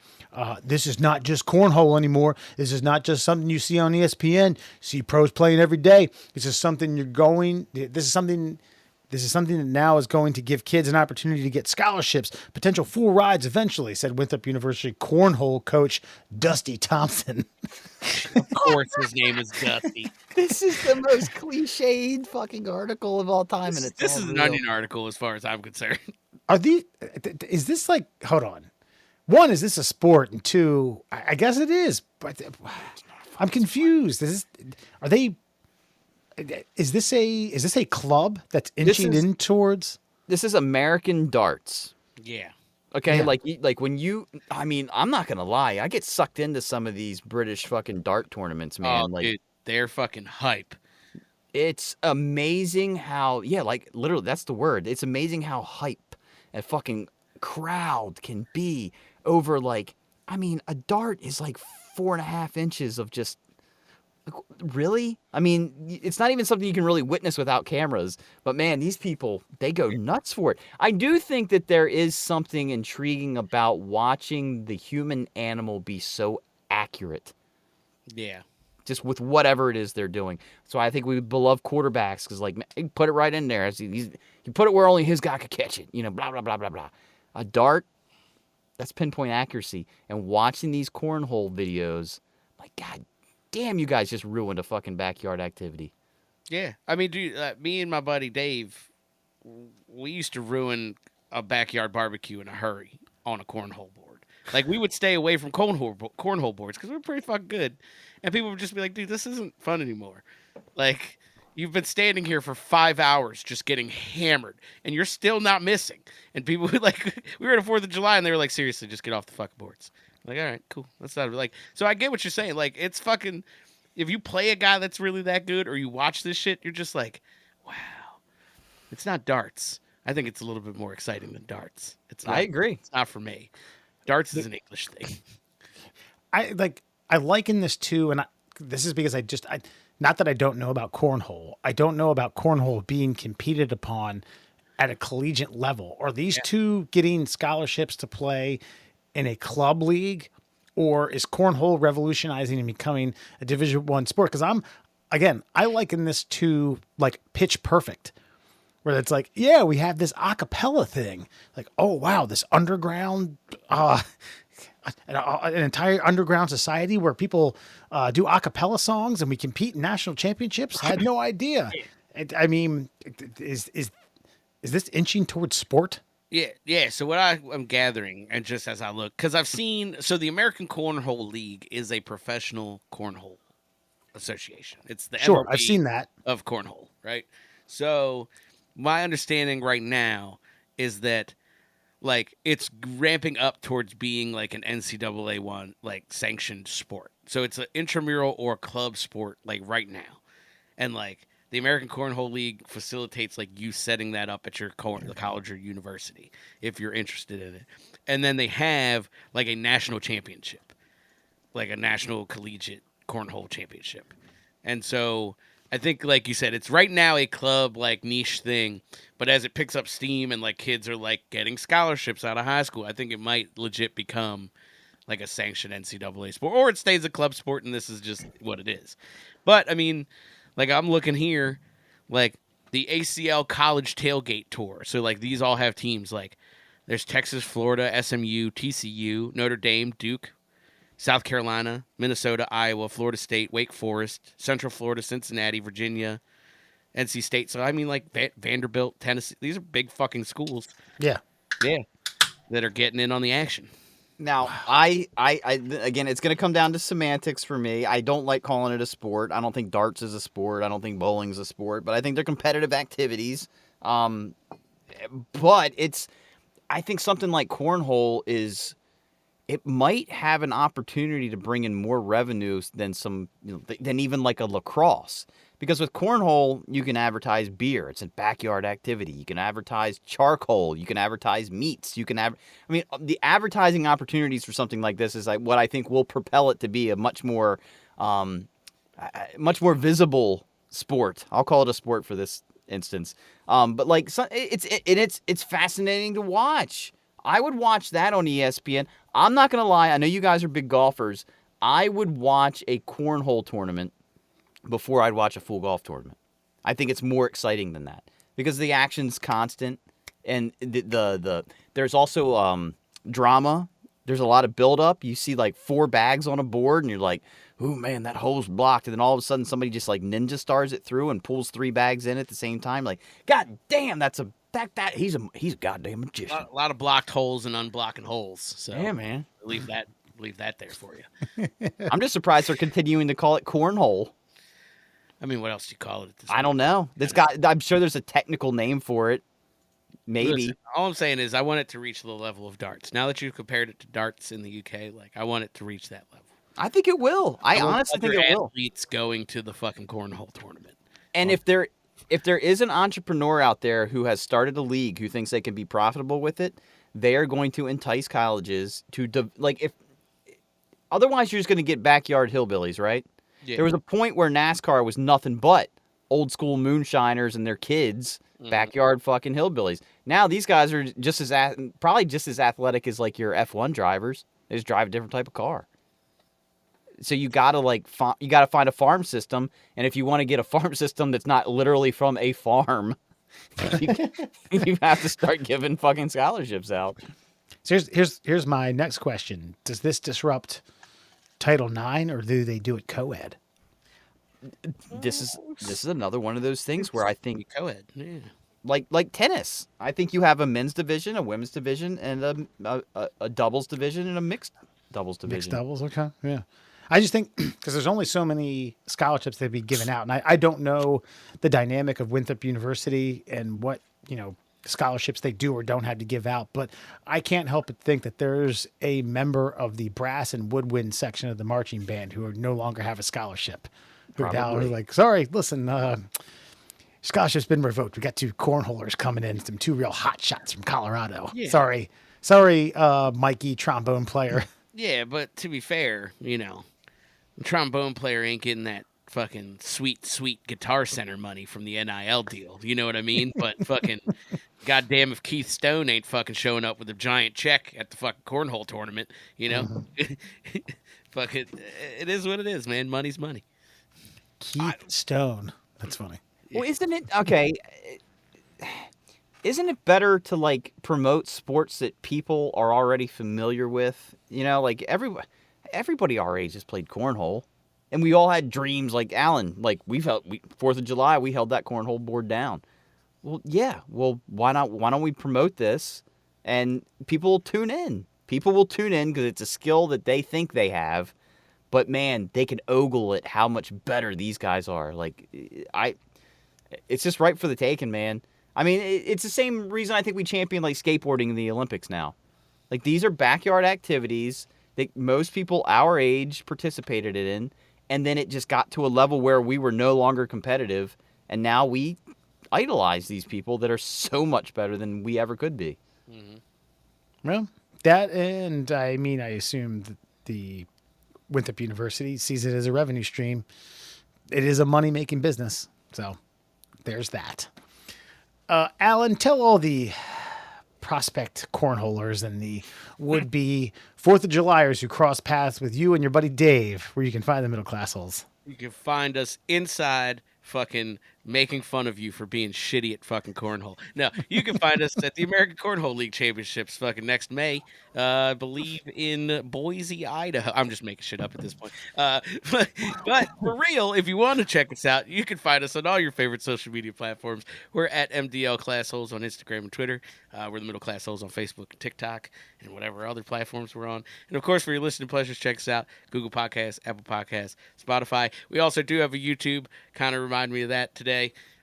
This is not just cornhole anymore. This is not just something you see on ESPN. See pros playing every day. This is something This is something that now is going to give kids an opportunity to get scholarships, potential full rides eventually, said Winthrop University cornhole coach Dusty Thompson. Of course, his name is Dusty. This is the most cliched fucking article of all time, and This is an Onion article, as far as I'm concerned. Is this like, hold on. One, is this a sport? And two, I guess it is, but I'm confused. Is this a club that's inching in towards? This is American darts. Yeah. Okay, Yeah. like when you, I mean, I'm not gonna lie, I get sucked into some of these British fucking dart tournaments, man. Oh, like, dude, they're fucking hype. it's amazing how, yeah, like literally, that's the word. It's amazing how hype a fucking crowd can be over, like, I mean, a dart is like 4.5 inches of just. Really? I mean, it's not even something you can really witness without cameras. But man, these people, they go nuts for it. I do think that there is something intriguing about watching the human animal be so accurate, Yeah. just with whatever it is they're doing. So I think we beloved quarterbacks because, like, you put it right in there. You put it where only his guy could catch it. You know, blah, blah, blah, blah, blah. A dart, that's pinpoint accuracy. And watching these cornhole videos, like, God damn, you guys just ruined a fucking backyard activity. Yeah. I mean, dude, me and my buddy Dave, we used to ruin a backyard barbecue in a hurry on a cornhole board. Like, we would stay away from cornhole boards because we were pretty fucking good. And people would just be like, dude, this isn't fun anymore. Like, you've been standing here for 5 hours just getting hammered, and you're still not missing. And people would, like, we were at a 4th of July, and they were like, seriously, just get off the fucking boards. Like, all right, cool. That's not like, so I get what you're saying. Like, it's fucking, if you play a guy that's really that good or you watch this shit, you're just like, wow, it's not darts. I think it's a little bit more exciting than darts. It's not, I agree. It's not for me. Darts is an English thing. I liken this to, and this is because not that I don't know about cornhole. I don't know about cornhole being competed upon at a collegiate level. Are these two getting scholarships to play in a club league, or is cornhole revolutionizing and becoming a Division I sport? Because I liken this to like Pitch Perfect, where it's like, yeah, we have this a cappella thing. Like, oh wow, this underground, an entire underground society where people do a cappella songs and we compete in national championships. I had no idea. I mean, is this inching towards sport? Yeah. So what I'm gathering, and just as I look, because I've seen, so the American Cornhole League is a professional cornhole association. It's the Sure, MLB I've seen that. of cornhole, right? So my understanding right now is that, like, it's ramping up towards being like an NCAA one, like, sanctioned sport. So it's an intramural or club sport, like, right now, and like, the American Cornhole League facilitates, like, you setting that up at your college or university if you're interested in it. And then they have, like, a national championship, like a national collegiate cornhole championship. And so I think, like you said, it's right now a club, like, niche thing. But as it picks up steam and, like, kids are, like, getting scholarships out of high school, I think it might legit become, like, a sanctioned NCAA sport. Or it stays a club sport and this is just what it is. But, I mean, like, I'm looking here, like, the ACL College Tailgate Tour. So, like, these all have teams. Like, there's Texas, Florida, SMU, TCU, Notre Dame, Duke, South Carolina, Minnesota, Iowa, Florida State, Wake Forest, Central Florida, Cincinnati, Virginia, NC State. So, I mean, like, Vanderbilt, Tennessee. These are big fucking schools. Yeah. Yeah. That are getting in on the action. Now, I again, it's going to come down to semantics for me. I don't like calling it a sport. I don't think darts is a sport. I don't think bowling's a sport, but I think they're competitive activities. but I think something like cornhole it might have an opportunity to bring in more revenues than than even like a lacrosse. Because with cornhole, you can advertise beer. It's a backyard activity. You can advertise charcoal. You can advertise meats. The advertising opportunities for something like this is like what I think will propel it to be a much more visible sport. I'll call it a sport for this instance. But like it's fascinating to watch. I would watch that on ESPN. I'm not gonna lie. I know you guys are big golfers. I would watch a cornhole tournament before I'd watch a full golf tournament. I think it's more exciting than that because the action's constant and there's also drama. There's a lot of buildup. You see like 4 bags on a board and you're like, ooh, man, that hole's blocked. And then all of a sudden somebody just like ninja stars it through and pulls 3 bags in at the same time. Like, God damn, he's a goddamn magician. A lot of blocked holes and unblocking holes. So yeah, man. Leave that there for you. I'm just surprised they're continuing to call it cornhole. I mean, what else do you call it at this I don't know. I'm sure there's a technical name for it. Maybe. Listen, all I'm saying is I want it to reach the level of darts. Now that you've compared it to darts in the UK, like I want it to reach that level. I think it will. I want honestly think other it will. athletes going to the fucking cornhole tournament. And if there is an entrepreneur out there who has started a league who thinks they can be profitable with it, they are going to entice colleges to otherwise you're just going to get backyard hillbillies, right? Yeah. There was a point where NASCAR was nothing but old school moonshiners and their kids, backyard fucking hillbillies. Now these guys are probably just as athletic as like your F1 drivers. They just drive a different type of car. So you gotta find a farm system, and if you want to get a farm system that's not literally from a farm, you have to start giving fucking scholarships out. So here's my next question: does this disrupt Title IX, or do they do it co-ed? This is another one of those things where I think co-ed, yeah. like tennis. I think you have a men's division, a women's division, and a doubles division and a mixed doubles division. Mixed doubles, okay, yeah. I just think because there's only so many scholarships that be given out, and I don't know the dynamic of Winthrop University and what scholarships they do or don't have to give out, but I can't help but think that there's a member of the brass and woodwind section of the marching band who no longer have a scholarship. Who now are like, sorry, listen, scholarship's been revoked. We got 2 cornholers coming in, some 2 real hot shots from Colorado. Yeah. Sorry, Mikey, trombone player. Yeah, but to be fair, the trombone player ain't getting that fucking sweet Guitar Center money from the NIL deal. You know what I mean? But fucking goddamn if Keith Stone ain't fucking showing up with a giant check at the fucking cornhole tournament, fucking it is what it is, man. Money's money. Keith Stone. That's funny. Well, isn't it okay? Isn't it better to like promote sports that people are already familiar with? Like everybody our age has played cornhole, and we all had dreams. Like Alan, like 4th of July, we held that cornhole board down. Well, yeah. Well, why not? Why don't we promote this, and people will tune in. People will tune in because it's a skill that they think they have, but man, they can ogle it. How much better these guys are. Like it's just right for the taking, man. I mean, it's the same reason I think we champion like skateboarding in the Olympics now. Like these are backyard activities that most people our age participated in, and then it just got to a level where we were no longer competitive, and now we idolize these people that are so much better than we ever could be. Mm-hmm. Well, that, and I assume that the Winthrop University sees it as a revenue stream. It is a money-making business, so there's that. Alan, tell all the prospect cornholers and the would-be 4th of Julyers who cross paths with you and your buddy Dave where you can find the middle class holes. You can find us inside fucking making fun of you for being shitty at fucking cornhole. No, you can find us at the American Cornhole League Championships fucking next May, I believe in Boise, Idaho. I'm just making shit up at this point. But for real, if you want to check us out, you can find us on all your favorite social media platforms. We're at MDL Class Holes on Instagram and Twitter. We're the Middle Class Holes on Facebook and TikTok and whatever other platforms we're on. And of course, for your listening pleasures, check us out. Google Podcasts, Apple Podcasts, Spotify. We also do have a YouTube. Kind of remind me of that today.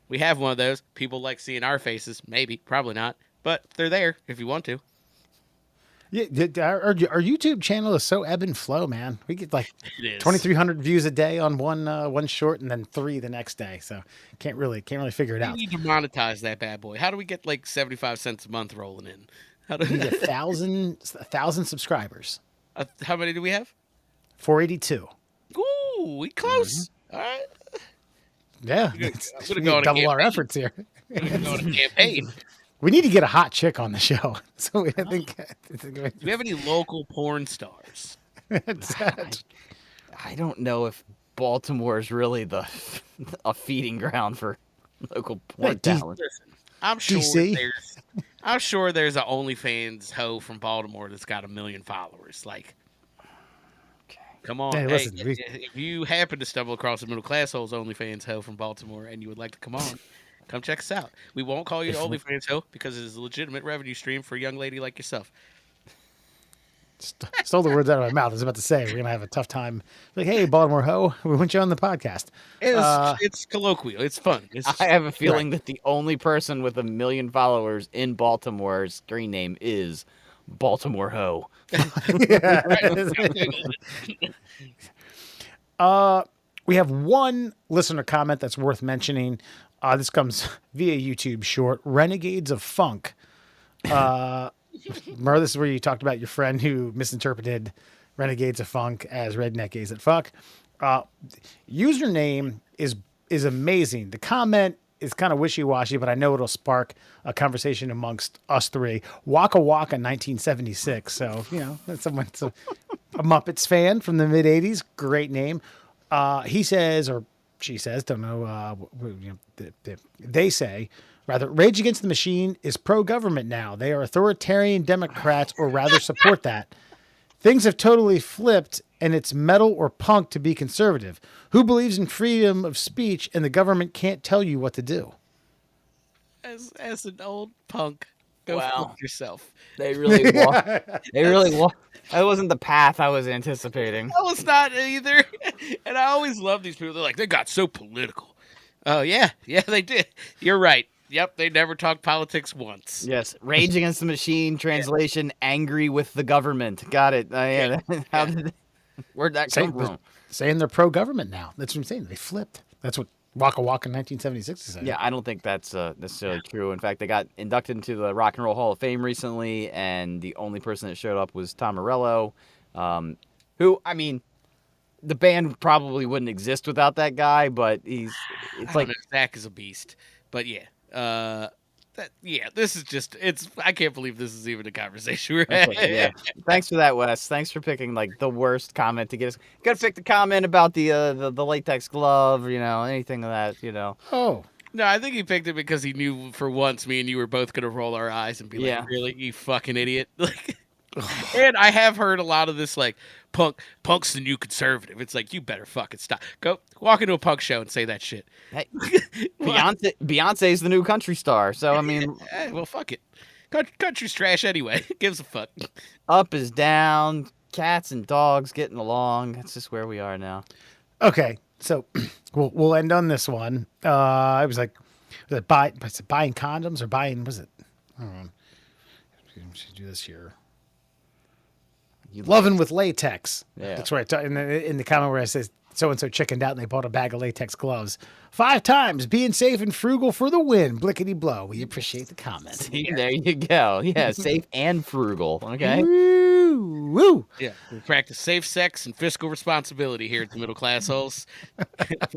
We have one of those. People like seeing our faces. Maybe. Probably not. but they're there if you want to. Yeah, our YouTube channel is so ebb and flow, man. We get like It is. 2,300 views a day on one short, and then 3 the next day. So can't really figure it We out. need to monetize that bad boy. How do we get like 75 cents a month rolling in? How do We need 1,000 subscribers. How many do we have? 482. Ooh, we close. All right. Yeah, gonna we go need on to a double our campaign. efforts here. We're going on a campaign. We need to get a hot chick on the show. So I think Do we have any local porn stars? I don't know if Baltimore is really a feeding ground for local porn Hey, D- talent. Listen, I'm sure DC? there's a OnlyFans hoe from Baltimore that's got 1 million followers. Like, come on. Hey, listen, if you happen to stumble across a middle class hole's OnlyFans hoe from Baltimore and you would like to come on, come check us out. We won't call you the OnlyFans hoe because it is a legitimate revenue stream for a young lady like yourself. Stole the words out of my mouth. I was about to say we're gonna have a tough time. Like, hey, Baltimore ho, we want you on the podcast. It's colloquial. It's fun. I have a feeling that the only person with 1 million followers in Baltimore's screen name is Baltimore Ho. We have one listener comment that's worth mentioning. This comes via YouTube short. Renegades of Funk. Remember, this is where you talked about your friend who misinterpreted Renegades of Funk as Redneck Gays at Fuck. Username is amazing. The comment is kind of wishy-washy, but I know it'll spark a conversation amongst us three. Waka Waka 1976. So, that's someone's a Muppets fan from the mid-'80s. Great name. He says, or she says, don't know, they say, rather, Rage Against the Machine is pro-government now. They are authoritarian Democrats, or rather support that. Things have totally flipped, and it's metal or punk to be conservative. Who believes in freedom of speech and the government can't tell you what to do? As an old punk, go Wow. fuck yourself. They really walk. They really walk. That wasn't the path I was anticipating. I was not either. And I always love these people. They're like, they got so political. Oh, yeah, they did. You're right. Yep, they never talked politics once. Yes, Rage Against the Machine, translation, angry with the government. Got it. Where'd that come from? Saying they're pro-government now. That's what I'm saying. They flipped. That's what Waka Waka 1976 is saying. Yeah, I don't think that's necessarily true. In fact, they got inducted into the Rock and Roll Hall of Fame recently, and the only person that showed up was Tom Morello, who, I mean, the band probably wouldn't exist without that guy, but it's like Zach is a beast. But yeah. This is just I can't believe this is even a conversation we're having. yeah. Thanks for that, Wes. Thanks for picking like the worst comment to get us. Gotta pick the comment about the latex glove, anything of that, Oh. No, I think he picked it because he knew for once me and you were both gonna roll our eyes and be Yeah. like, really, you fucking idiot. Like, and I have heard a lot of this like punk's the new conservative. It's like, you better fucking stop. Go walk into a punk show and say that shit. Hey, Beyonce's the new country star, so I mean, Well, fuck it. Country's trash anyway. Gives a fuck. up is down, cats and dogs getting along. That's just where we are now. Okay, so we'll end on this one. I was like, was it buying condoms or buying? Was it? I don't know. We should do this here. Loving with latex. Yeah. That's right. In the comment where it says so and so chickened out and they bought a bag of latex gloves. 5 times, being safe and frugal for the win. Blickety blow. We appreciate the comment. There you go. Yeah, safe and frugal. Okay. Woo, woo. Yeah. We practice safe sex and fiscal responsibility here at the Middle Class Holes.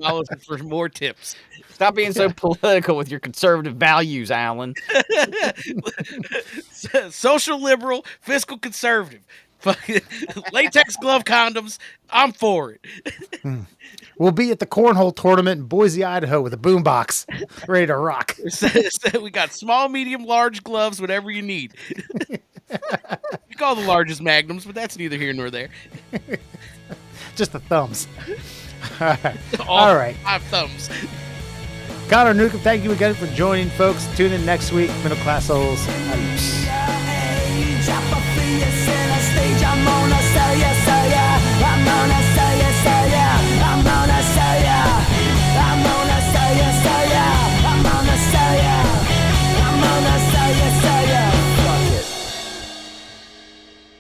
Follow us for more tips. Stop being so political with your conservative values, Alan. Social liberal, fiscal conservative. Latex glove condoms. I'm for it. We'll be at the cornhole tournament in Boise, Idaho with a boombox ready to rock. We got small, medium, large gloves, whatever you need. We call the largest magnums, but that's neither here nor there. Just the thumbs. All right. 5 thumbs. Connor Newcomb, thank you again for joining, folks. Tune in next week. Middle Class Souls. Adios.